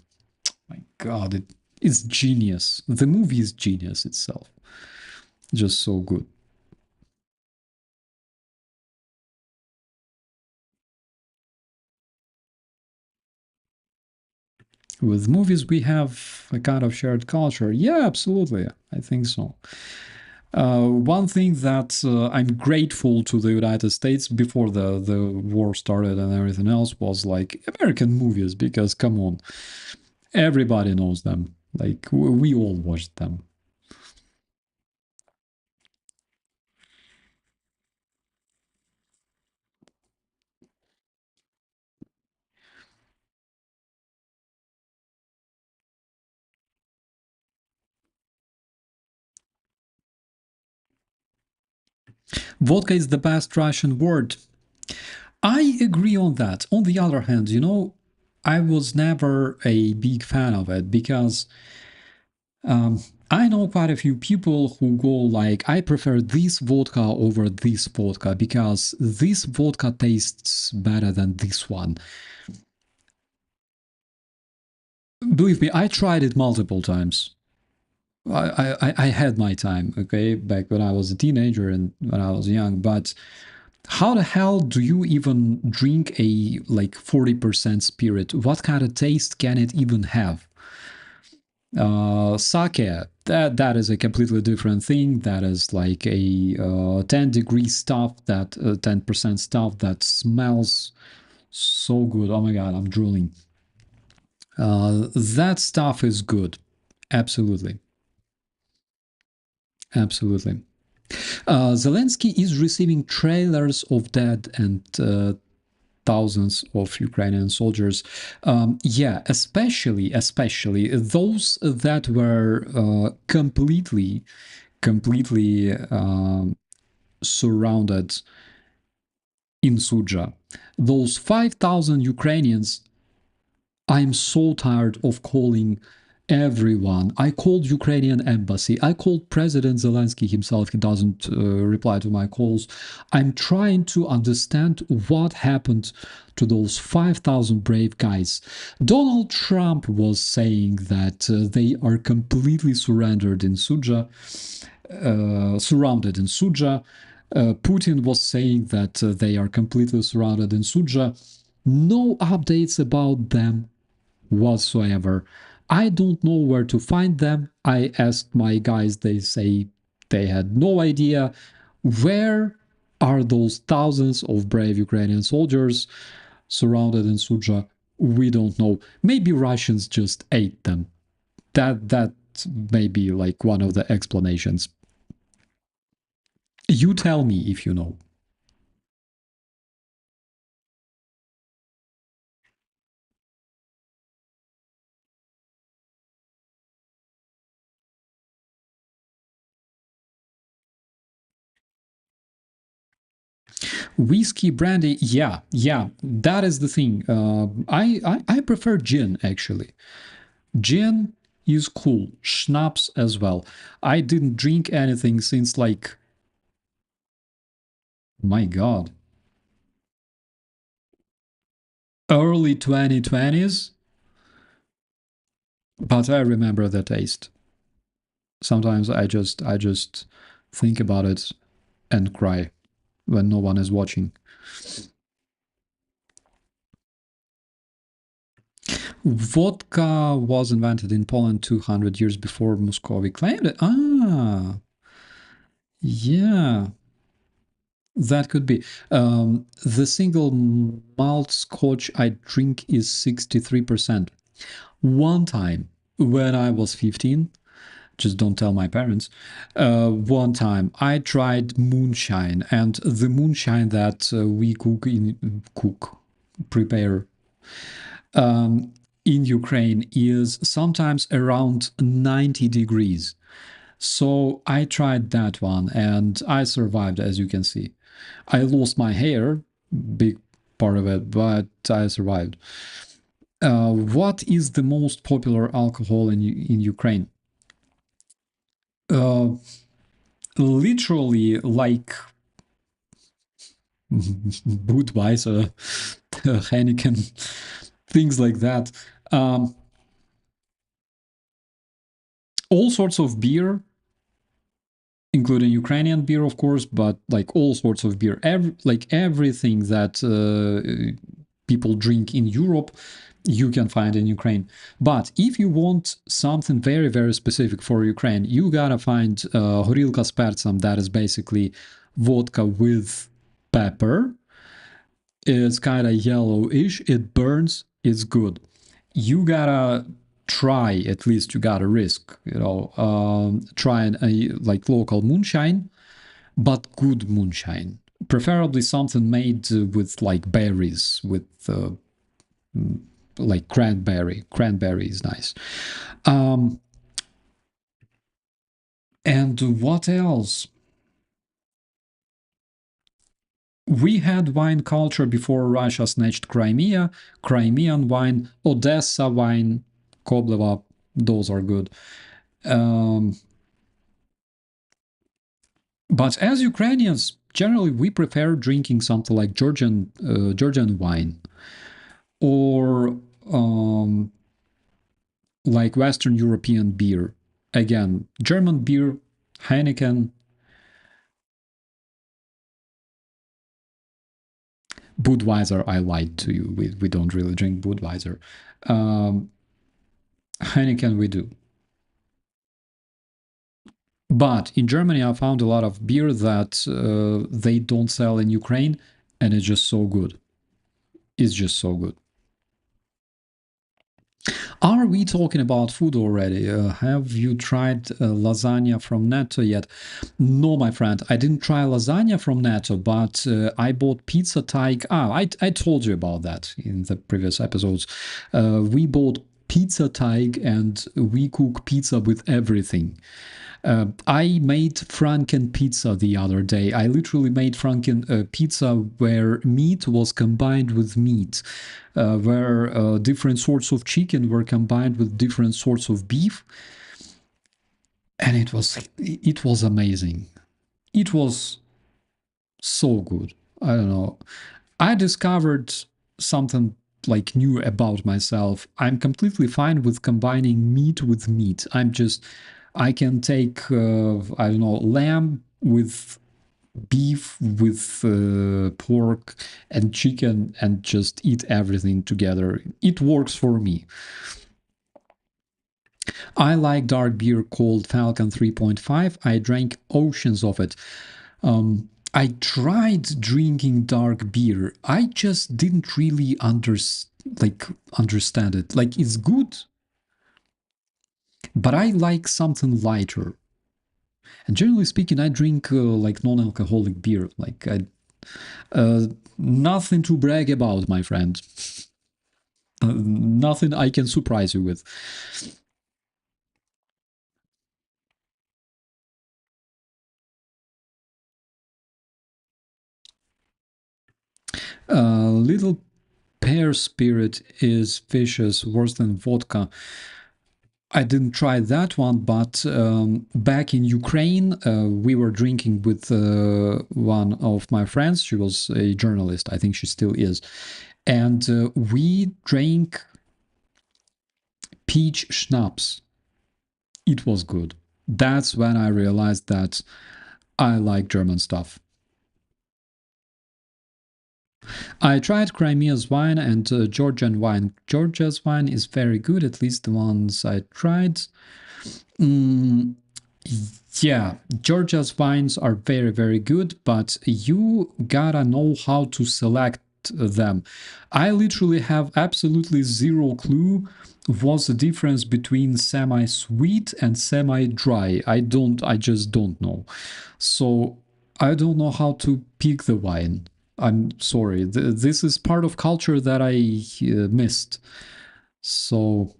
My god, it's genius. The movie is genius itself. Just so good. With movies, we have a kind of shared culture. Yeah, absolutely. I think so. One thing that I'm grateful to the United States before the war started and everything else was like American movies, because come on, everybody knows them. Like we all watched them. Vodka is the best Russian word. I agree on that. On the other hand, you know, I was never a big fan of it because I know quite a few people who go like, I prefer this vodka over this vodka because this vodka tastes better than this one. Believe me, I tried it multiple times. I had my time, okay, back when I was a teenager and when I was young, but how the hell do you even drink a like 40% spirit? What kind of taste can it even have? Sake, that is a completely different thing. That is like a 10-degree stuff, that 10% stuff that smells so good. Oh my god, I'm drooling. That stuff is good. Absolutely. Absolutely. Zelensky is receiving trailers of dead and thousands of Ukrainian soldiers. Yeah, especially those that were completely surrounded in Suja. Those 5,000 Ukrainians, I'm so tired of calling everyone. I called Ukrainian embassy. I called President Zelensky himself. He doesn't reply to my calls. I'm trying to understand what happened to those 5,000 brave guys. Donald Trump was saying that they are completely surrendered in Suja, surrounded in Suja. Putin was saying that they are completely surrounded in Suja. No updates about them whatsoever. I don't know where to find them. I asked my guys, they say they had no idea. Where are those thousands of brave Ukrainian soldiers surrounded in Suja? We don't know. Maybe Russians just ate them. That may be like one of the explanations. You tell me if you know. Whiskey, brandy, yeah, that is the thing. I prefer gin, actually. Gin is cool. Schnapps as well. I didn't drink anything since like, my god, early 2020s, but I remember the taste. Sometimes I just think about it and cry when no one is watching. Vodka was invented in Poland 200 years before Muscovy claimed it. Ah, yeah, that could be. The single malt scotch I drink is 63%. One time when I was 15, just don't tell my parents, one time I tried moonshine, and the moonshine that we prepare in Ukraine is sometimes around 90 degrees. So I tried that one and I survived, as you can see. I lost my hair, big part of it, but I survived. What is the most popular alcohol in Ukraine? Literally like Budweiser, Heineken, things like that. All sorts of beer, including Ukrainian beer, of course, but like all sorts of beer, everything that people drink in Europe, you can find in Ukraine. But if you want something very, very specific for Ukraine, you gotta find Horilka с перцем, that is basically vodka with pepper. It's kind of yellowish, it burns, it's good. You gotta try, at least you gotta risk, try a like local moonshine, but good moonshine, preferably something made with like berries, with like cranberry is nice. And what else? We had wine culture before Russia snatched Crimea, Crimean wine, Odessa wine, Kobleva, those are good. But as Ukrainians, generally we prefer drinking something like Georgian wine or like Western European beer. Again, German beer, Heineken, Budweiser. I lied to you. We don't really drink Budweiser. Heineken we do. But in Germany, I found a lot of beer that they don't sell in Ukraine, and it's just so good. It's just so good. Are we talking about food already? Have you tried lasagna from Netto yet? No, my friend, I didn't try lasagna from Netto, but I bought pizza teig. I told you about that in the previous episodes. We bought pizza teig and we cook pizza with everything. I made Franken pizza the other day. I literally made Franken pizza where meat was combined with meat, where different sorts of chicken were combined with different sorts of beef, and it was amazing. It was so good. I don't know. I discovered something like new about myself. I'm completely fine with combining meat with meat. I can take, I don't know, lamb with beef, with pork and chicken, and just eat everything together. It works for me. I like dark beer called Falcon 3.5. I drank oceans of it. I tried drinking dark beer. I just didn't really understand it. Like, it's good, but I like something lighter. And generally speaking, I drink like non-alcoholic beer. Like, nothing to brag about, my friend. Nothing I can surprise you with. Little pear spirit is vicious, worse than vodka. I didn't try that one, but back in Ukraine, we were drinking with one of my friends. She was a journalist. I think she still is. And we drank peach schnapps. It was good. That's when I realized that I like German stuff. I tried Crimea's wine and Georgian wine. Georgia's wine is very good, at least the ones I tried. Yeah, Georgia's wines are very, very good, but you gotta know how to select them. I literally have absolutely zero clue what's the difference between semi-sweet and semi-dry. I just don't know. So I don't know how to pick the wine. I'm sorry. This is part of culture that I missed. So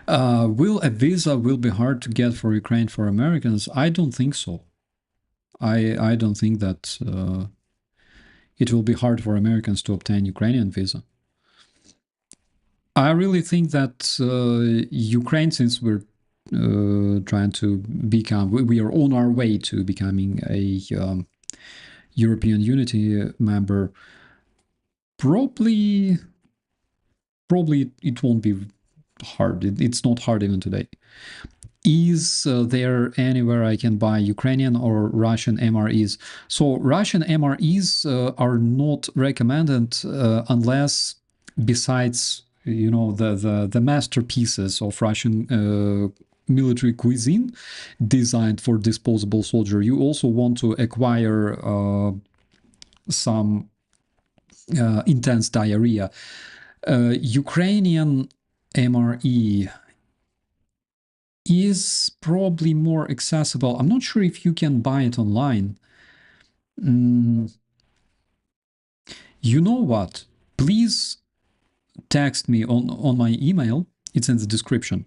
will a visa will be hard to get for Ukraine for Americans? I don't think so. I don't think that it will be hard for Americans to obtain Ukrainian visa. I really think that Ukraine, since we're trying to become, we are on our way to becoming a European Unity member, probably it won't be hard. It's not hard even today. Is there anywhere I can buy Ukrainian or Russian MREs? So Russian MREs are not recommended unless, besides the masterpieces of Russian military cuisine designed for disposable soldier, you also want to acquire some intense diarrhea. Ukrainian MRE is probably more accessible. I'm not sure if you can buy it online. You know what? Please text me on my email It's in the description.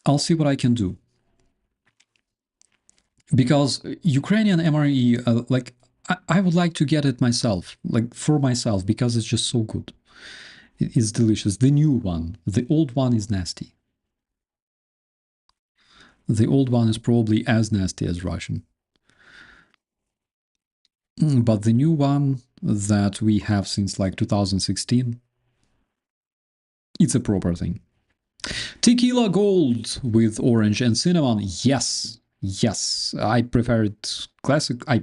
I'll see what I can do. Because Ukrainian MRE, like, I would like to get it myself, like for myself, because it's just so good. It is delicious. The new one, the old one is nasty. The old one is probably as nasty as Russian. But the new one that we have since like 2016, it's a proper thing. Tequila Gold with orange and cinnamon. Yes, yes. I prefer it classic. I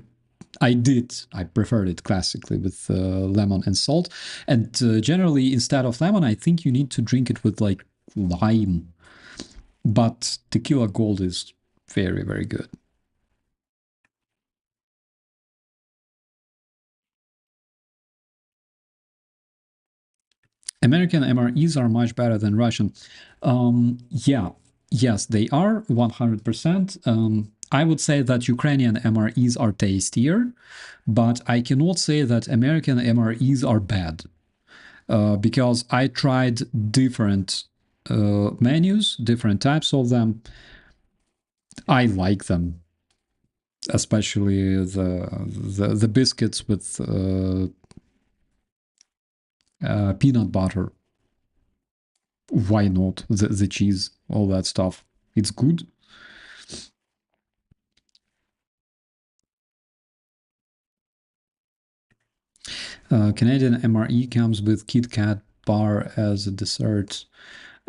preferred it classically with lemon and salt. And generally, instead of lemon, I think you need to drink it with like lime. But Tequila Gold is very, very good. American MREs are much better than Russian. Yeah, yes, they are 100%. I would say that Ukrainian MREs are tastier, but I cannot say that American MREs are bad. Because I tried different menus, different types of them. I like them, especially the biscuits with peanut butter. Why not? The cheese, all that stuff. It's good. Canadian MRE comes with Kit Kat bar as a dessert.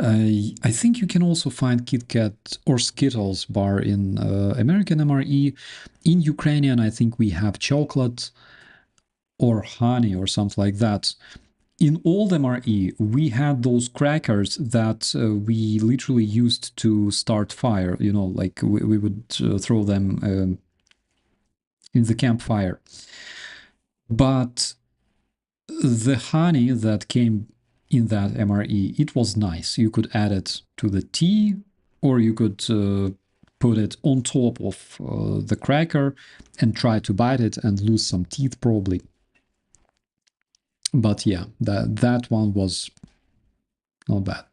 I think you can also find Kit Kat or Skittles bar in American MRE. In Ukrainian, I think we have chocolate or honey or something like that. In old MRE, we had those crackers that we literally used to start fire. You know, like we would throw them in the campfire. But the honey that came in that MRE, it was nice. You could add it to the tea, or you could put it on top of the cracker and try to bite it and lose some teeth probably. But yeah, that one was not bad.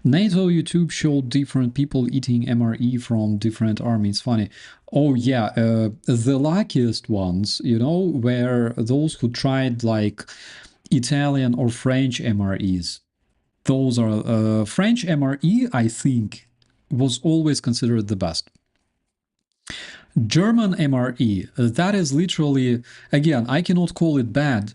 NATO YouTube showed different people eating MRE from different armies. Funny. Oh yeah, the luckiest ones, you know, were those who tried like Italian or French MREs. Those are French MRE, I think, was always considered the best. German MRE, that is literally, again, I cannot call it bad,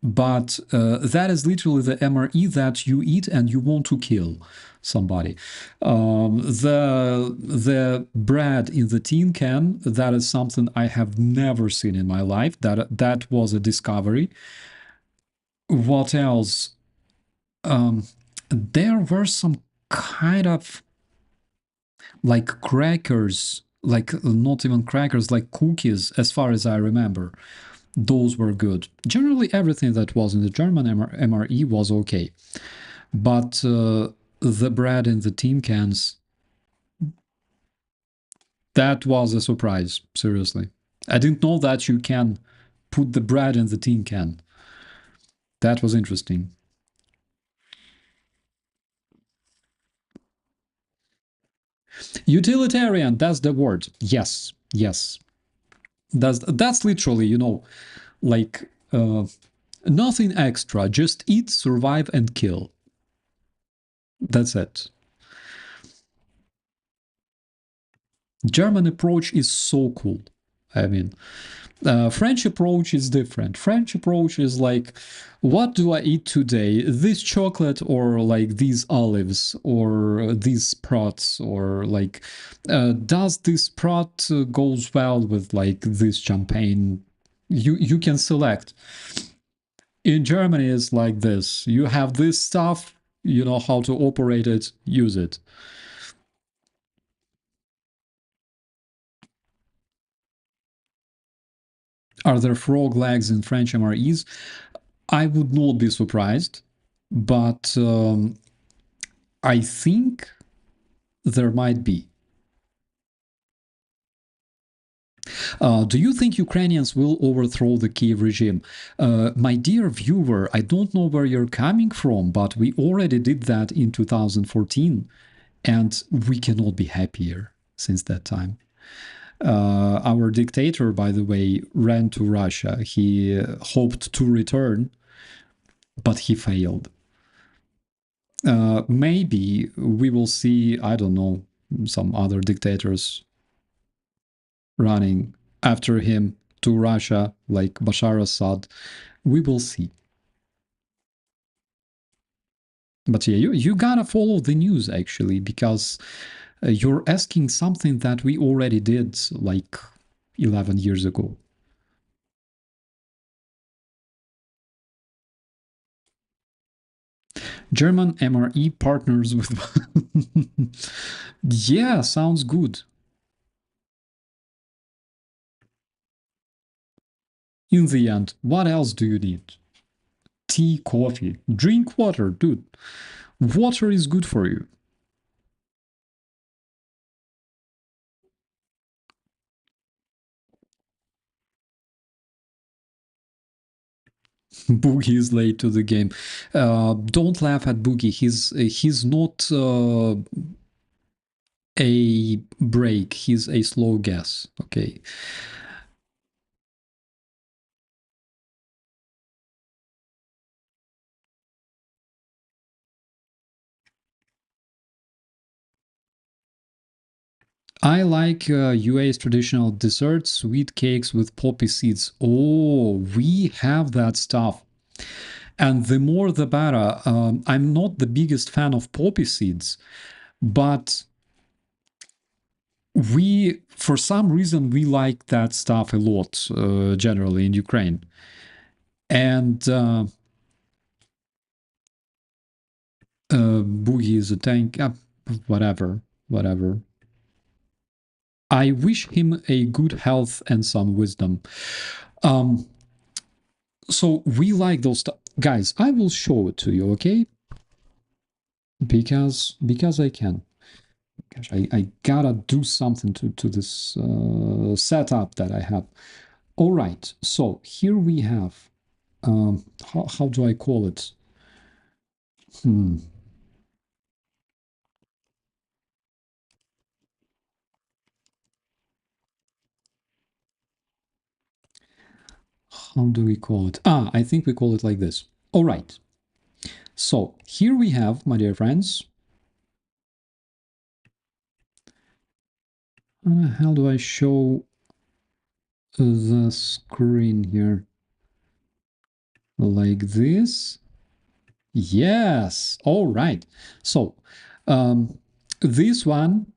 but that is literally the MRE that you eat and you want to kill somebody. The bread in the tin can, that is something I have never seen in my life. That was a discovery. What else? There were some kind of like crackers, like not even crackers, like cookies, as far as I remember. Those were good. Generally, everything that was in the German MRE was okay. But the bread in the tin cans, that was a surprise, seriously. I didn't know that you can put the bread in the tin can. That was interesting. Utilitarian, that's the word. Yes, yes. That's literally, you know, like nothing extra, just eat, survive, and kill. That's it. German approach is so cool. I mean, French approach is different. French approach is like, what do I eat today? This chocolate or like these olives or these sprouts or like, does this sprout goes well with like this champagne? You can select. In Germany, it's like this. You have this stuff, you know how to operate it, use it. Are there frog legs in French MREs? I would not be surprised, but I think there might be. Do you think Ukrainians will overthrow the Kiev regime? My dear viewer, I don't know where you're coming from, but we already did that in 2014, and we cannot be happier since that time. Our dictator, by the way, ran to Russia. He hoped to return, but he failed. Maybe we will see, I don't know, some other dictators running after him to Russia, like Bashar Assad. We will see. But yeah, you gotta follow the news, actually, because you're asking something that we already did like 11 years ago. German MRE partners with... Yeah, sounds good. In the end, what else do you need? Tea, coffee, drink water, dude. Water is good for you. Boogie is late to the game. Don't laugh at Boogie. He's not a break. He's a slow guess. Okay. I like UA's traditional desserts, sweet cakes with poppy seeds. Oh, we have that stuff. And the more the better. I'm not the biggest fan of poppy seeds, but we, for some reason, we like that stuff a lot, generally in Ukraine. And Boogie is a tank, whatever. I wish him a good health and some wisdom. So we like those stuff. Guys, I will show it to you, okay? Because I can. Gosh, I gotta do something to this setup that I have. All right, so here we have, how do I call it? How do we call it? I think we call it like this. All right. So here we have, my dear friends. How do I show the screen here? Like this? Yes. All right. So this one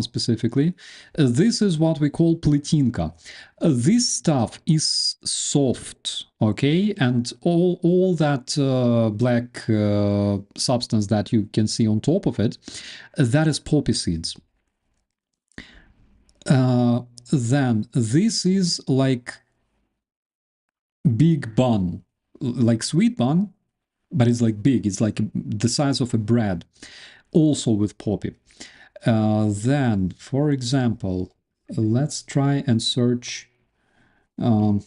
specifically, this is what we call platinka. This stuff is soft, okay? And all that black substance that you can see on top of it, that is poppy seeds. Then this is like big bun, like sweet bun, but it's like big. It's like the size of a bread, also with poppy. Then, for example, let's try and search. Oh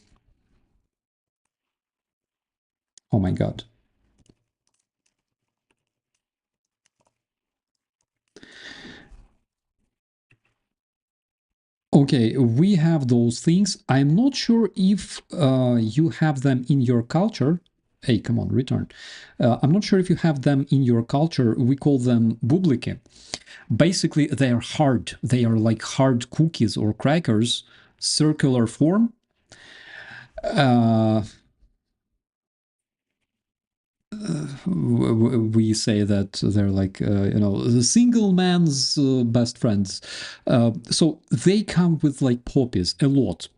my God. Okay, we have those things. I'm not sure if you have them in your culture. Hey, come on, return. I'm not sure if you have them in your culture. We call them bubliki. Basically, they are hard. They are like hard cookies or crackers, circular form. We say that they're like, the single man's best friends. So they come with like poppies a lot,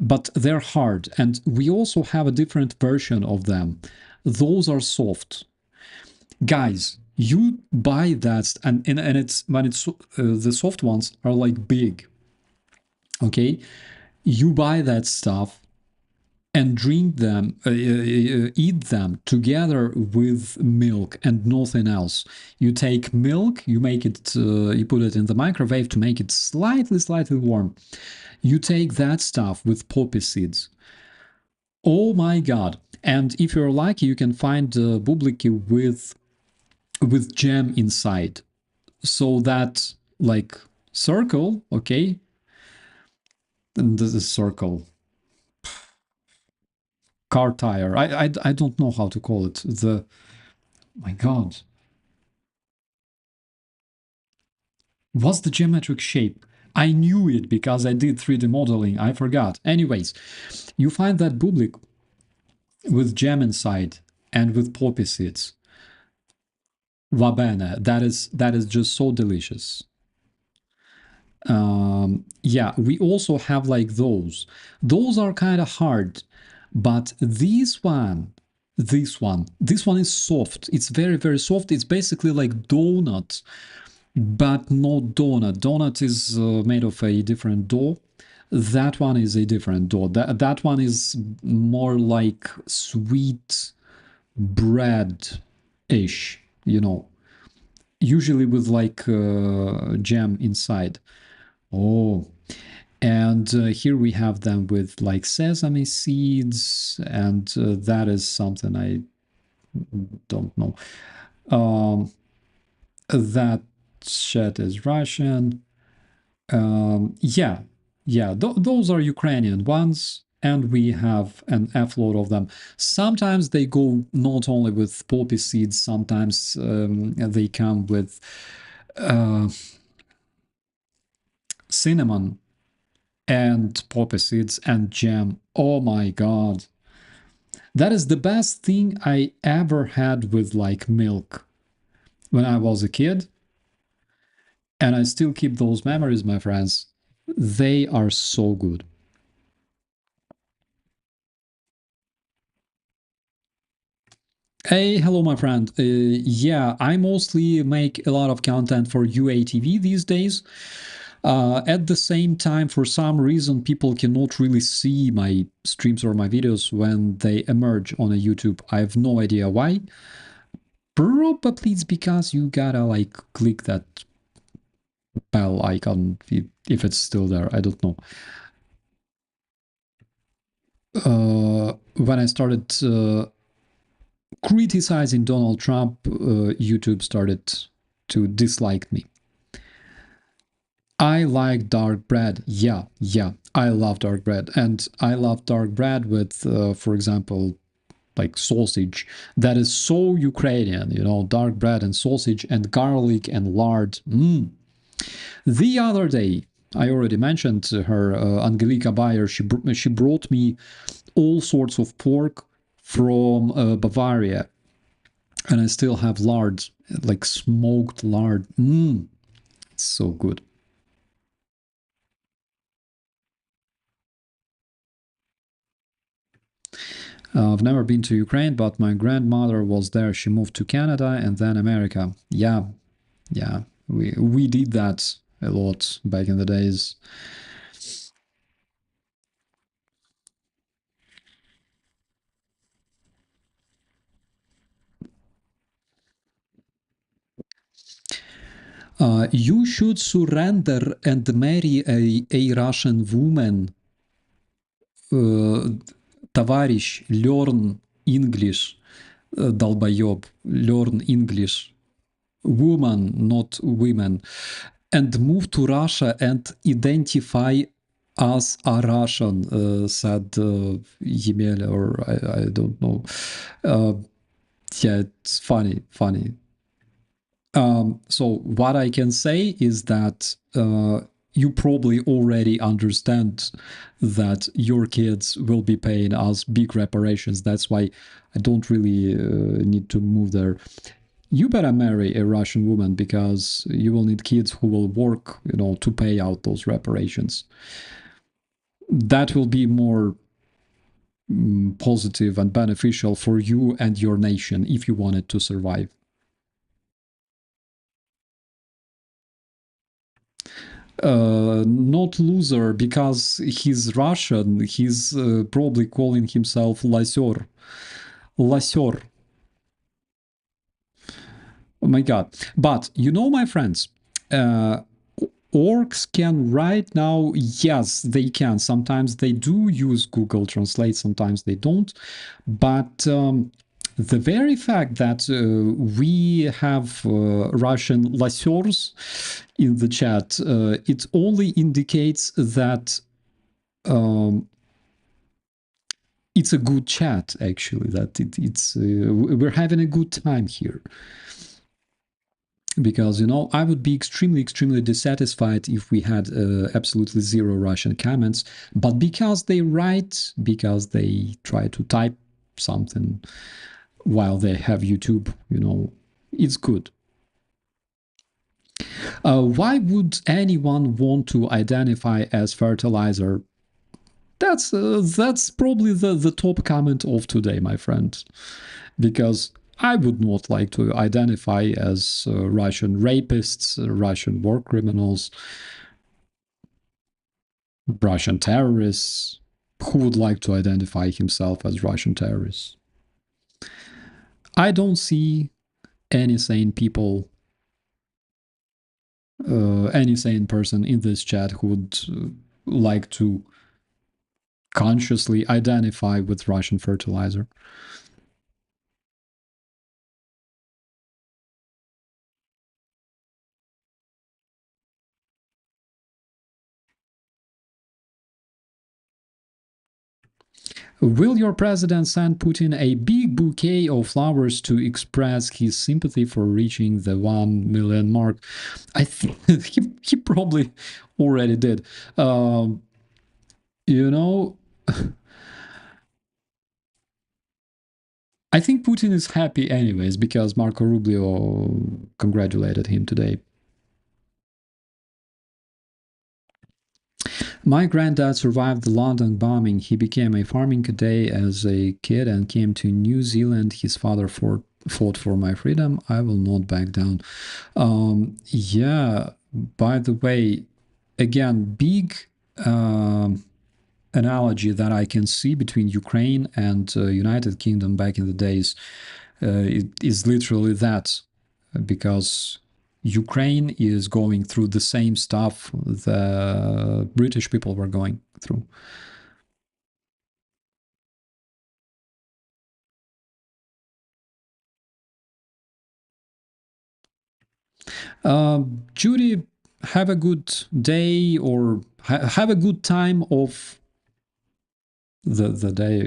but they're hard. And we also have a different version of them. Those are soft. Guys, you buy that, and it's when it's the soft ones are like big. Okay, you buy that stuff, and drink them, eat them together with milk and nothing else. You take milk, you make it, you put it in the microwave to make it slightly warm. You take that stuff with poppy seeds. Oh my god! And if you're lucky, you can find bubliki with jam inside. So that like circle, okay, and this is circle car tire. I don't know how to call it. The my god, what's the geometric shape? I knew it because I did 3D modeling. I forgot. Anyways, you find that bublik with jam inside and with poppy seeds. Vabene, that is just so delicious. Yeah, we also have like those. Those are kind of hard, but this one is soft. It's very soft. It's basically like donut, but not donut. Donut is made of a different dough. That one is a different dough. That one is more like sweet bread-ish, you know, usually with like jam inside. Oh, and here we have them with like sesame seeds, and that is something I don't know. That shit is Russian. Yeah, those are Ukrainian ones, and we have an F-load of them. Sometimes they go not only with poppy seeds, sometimes they come with cinnamon and poppy seeds and jam. Oh my god. That is the best thing I ever had with like milk when I was a kid. And I still keep those memories, my friends. They are so good. Hey, hello, my friend. Yeah, I mostly make a lot of content for UATV these days. At the same time, for some reason, people cannot really see my streams or my videos when they emerge on a YouTube. I have no idea why. Probably it's because you gotta like click that bell icon if it's still there. I don't know. When I started criticizing Donald Trump, YouTube started to dislike me. I like dark bread. Yeah, I love dark bread. And I love dark bread with, for example, like sausage. That is so Ukrainian, you know, dark bread and sausage and garlic and lard. The other day, I already mentioned her, Angelika Bayer, she brought me all sorts of pork from Bavaria. And I still have lard, like smoked lard. It's so good. I've never been to Ukraine, but my grandmother was there. She moved to Canada and then America. Yeah, we did that a lot back in the days. You should surrender and marry a Russian woman. Товарищ, learn English. Долбоеб, learn English. Woman, not women. And move to Russia and identify as a Russian, said Yemel, or I don't know. Yeah, it's funny. So what I can say is that you probably already understand that your kids will be paying us big reparations. That's why I don't really need to move there. You better marry a Russian woman because you will need kids who will work, you know, to pay out those reparations. That will be more positive and beneficial for you and your nation if you want it to survive. Not loser, because he's Russian. He's probably calling himself Lasor. Lasor. Oh my god. But, you know, my friends, orcs can right now, yes, they can. Sometimes they do use Google Translate, sometimes they don't. But the very fact that we have Russian lasers in the chat, it only indicates that it's a good chat, actually, that it's we're having a good time here. Because, you know, I would be extremely dissatisfied if we had absolutely zero Russian comments. But because they write, because they try to type something while they have YouTube, you know, it's good. Why would anyone want to identify as Fertilizer? That's probably the top comment of today, my friend, because I would not like to identify as Russian rapists, Russian war criminals, Russian terrorists. Who would like to identify himself as Russian terrorists? I don't see any sane people, any sane person in this chat who would like to consciously identify with Russian Fertilizer. Will your president send Putin a big bouquet of flowers to express his sympathy for reaching the 1 million mark? I think he probably already did. You know, I think Putin is happy anyways, because Marco Rubio congratulated him today. My granddad survived the London bombing. He became a farming cadet as a kid and came to New Zealand. His father fought for my freedom. I will not back down. Yeah, by the way, again, big analogy that I can see between Ukraine and United Kingdom back in the days it is literally that, because Ukraine is going through the same stuff the British people were going through. Judy, have a good day, or have a good time of the day.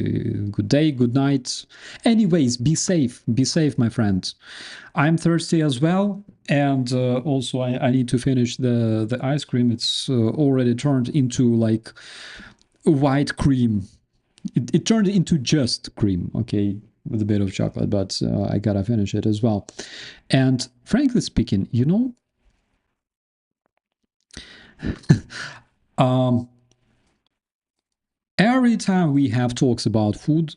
Good day, good night. Anyways, be safe, my friend. I'm thirsty as well, and also I need to finish the ice cream. It's already turned into like white cream. It turned into just cream, okay, with a bit of chocolate, but I gotta finish it as well. And frankly speaking, you know, every time we have talks about food,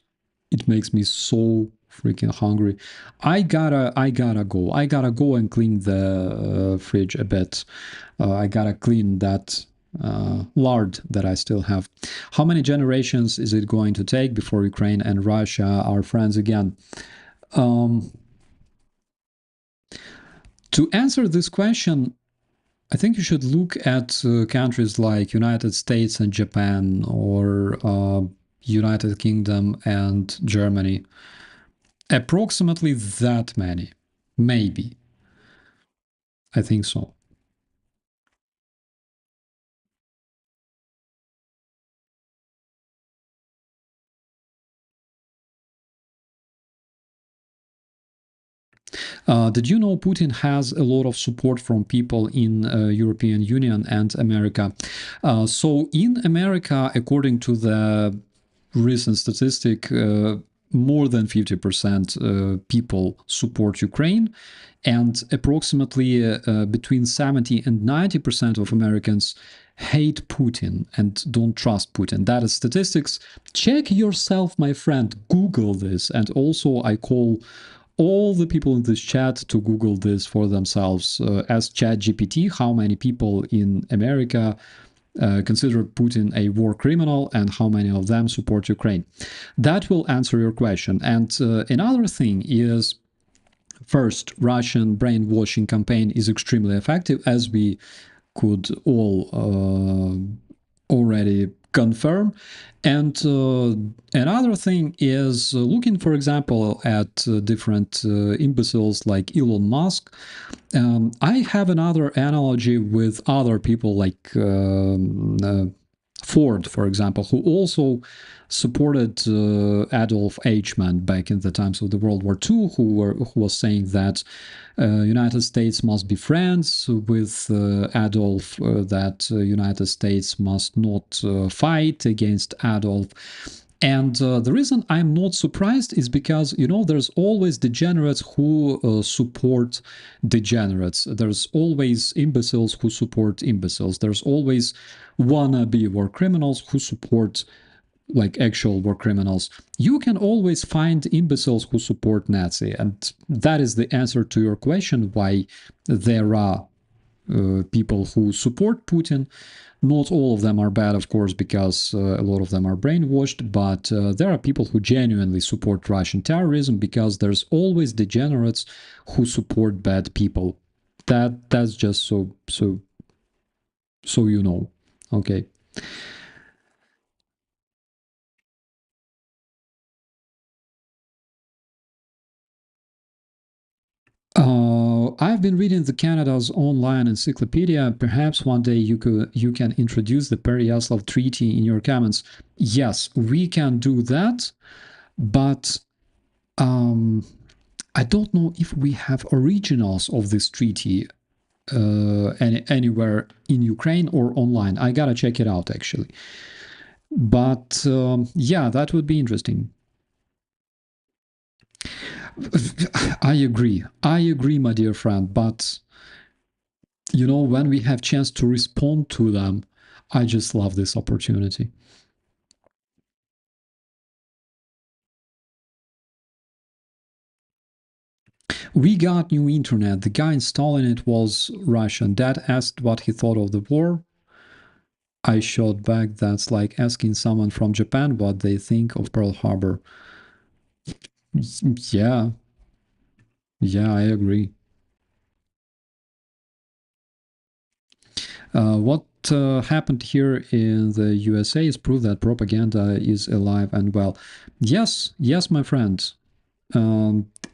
it makes me so freaking hungry. I gotta go. I gotta go and clean the fridge a bit. I gotta clean that lard that I still have. How many generations is it going to take before Ukraine and Russia are friends again? To answer this question, I think you should look at countries like United States and Japan, or United Kingdom and Germany. Approximately that many, maybe. I think so. Did you know Putin has a lot of support from people in European Union and America? So in America, according to the recent statistic, more than 50% people support Ukraine, and approximately between 70 and 90% of Americans hate Putin and don't trust Putin. That is statistics. Check yourself, my friend. Google this. And also, I call all the people in this chat to Google this for themselves. Ask ChatGPT how many people in America consider Putin a war criminal and how many of them support Ukraine. That will answer your question. And another thing is, first, Russian brainwashing campaign is extremely effective, as we could all already confirm. And another thing is looking, for example, at different imbeciles like Elon Musk. I have another analogy with other people like Ford, for example, who also supported Adolf Eichmann back in the times of the World War II, who was saying that United States must be friends with Adolf, that United States must not fight against Adolf. And the reason I'm not surprised is because, you know, there's always degenerates who support degenerates. There's always imbeciles who support imbeciles. There's always wannabe war criminals who support like actual war criminals. You can always find imbeciles who support Nazi. And that is the answer to your question, why there are people who support Putin. Not all of them are bad, of course, because a lot of them are brainwashed, but there are people who genuinely support Russian terrorism, because there's always degenerates who support bad people. That's just so you know. Okay. I've been reading the Canada's online encyclopedia. Perhaps one day you can introduce the Pereyaslav Treaty in your comments. Yes, we can do that, but I don't know if we have originals of this treaty anywhere in Ukraine or online. I gotta check it out, actually. But yeah, that would be interesting. I agree, my dear friend, but you know, when we have chance to respond to them, I just love this opportunity. We got new internet. The guy installing it was Russian. Dad asked what he thought of the war. I shot back, that's like asking someone from Japan what they think of Pearl Harbor. Yeah, I agree. What happened here in the USA is proof that propaganda is alive and well. Yes, my friend.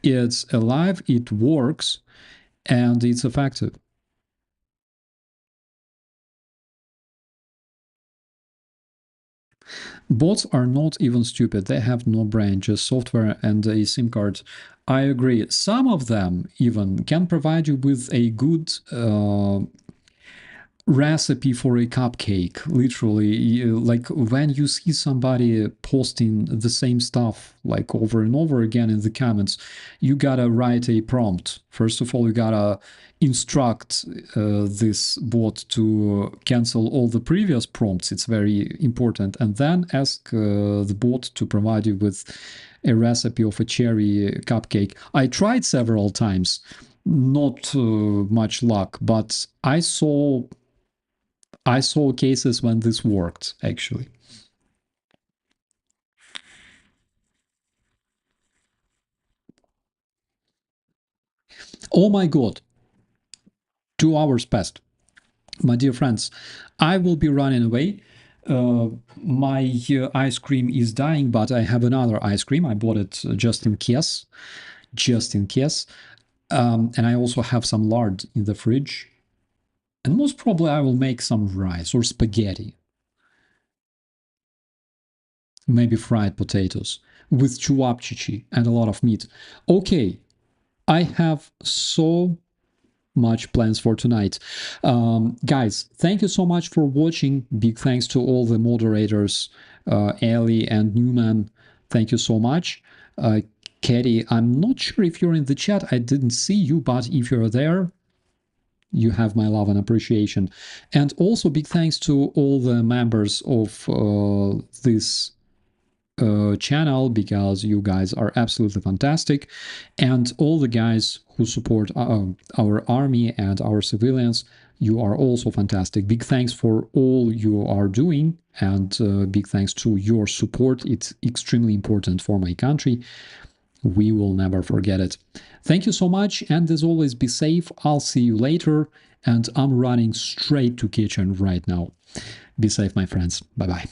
It's alive, it works, and it's effective. Bots are not even stupid. They have no brain, just software and a SIM card. I agree. Some of them even can provide you with a good recipe for a cupcake. Literally, like when you see somebody posting the same stuff like over and over again in the comments, you gotta write a prompt. First of all, you gotta instruct this bot to cancel all the previous prompts. It's very important. And then ask the bot to provide you with a recipe of a cherry cupcake. I tried several times, not much luck, but I saw cases when this worked, actually. Oh my god, 2 hours passed. My dear friends, I will be running away. My ice cream is dying, but I have another ice cream. I bought it just in case. And I also have some lard in the fridge. And most probably I will make some rice or spaghetti. Maybe fried potatoes with chuvapchichi and a lot of meat. Okay, I have so much plans for tonight. Guys, thank you so much for watching. Big thanks to all the moderators, Ali and Newman. Thank you so much. Katie, I'm not sure if you're in the chat. I didn't see you, but if you're there, you have my love and appreciation. And also big thanks to all the members of this channel because you guys are absolutely fantastic, and all the guys who support our army and our civilians, you are also fantastic. Big thanks for all you are doing, and big thanks to your support. It's extremely important for my country. We will never forget it. Thank you so much, and as always, be safe. I'll see you later, and I'm running straight to kitchen right now. Be safe, my friends. Bye-bye.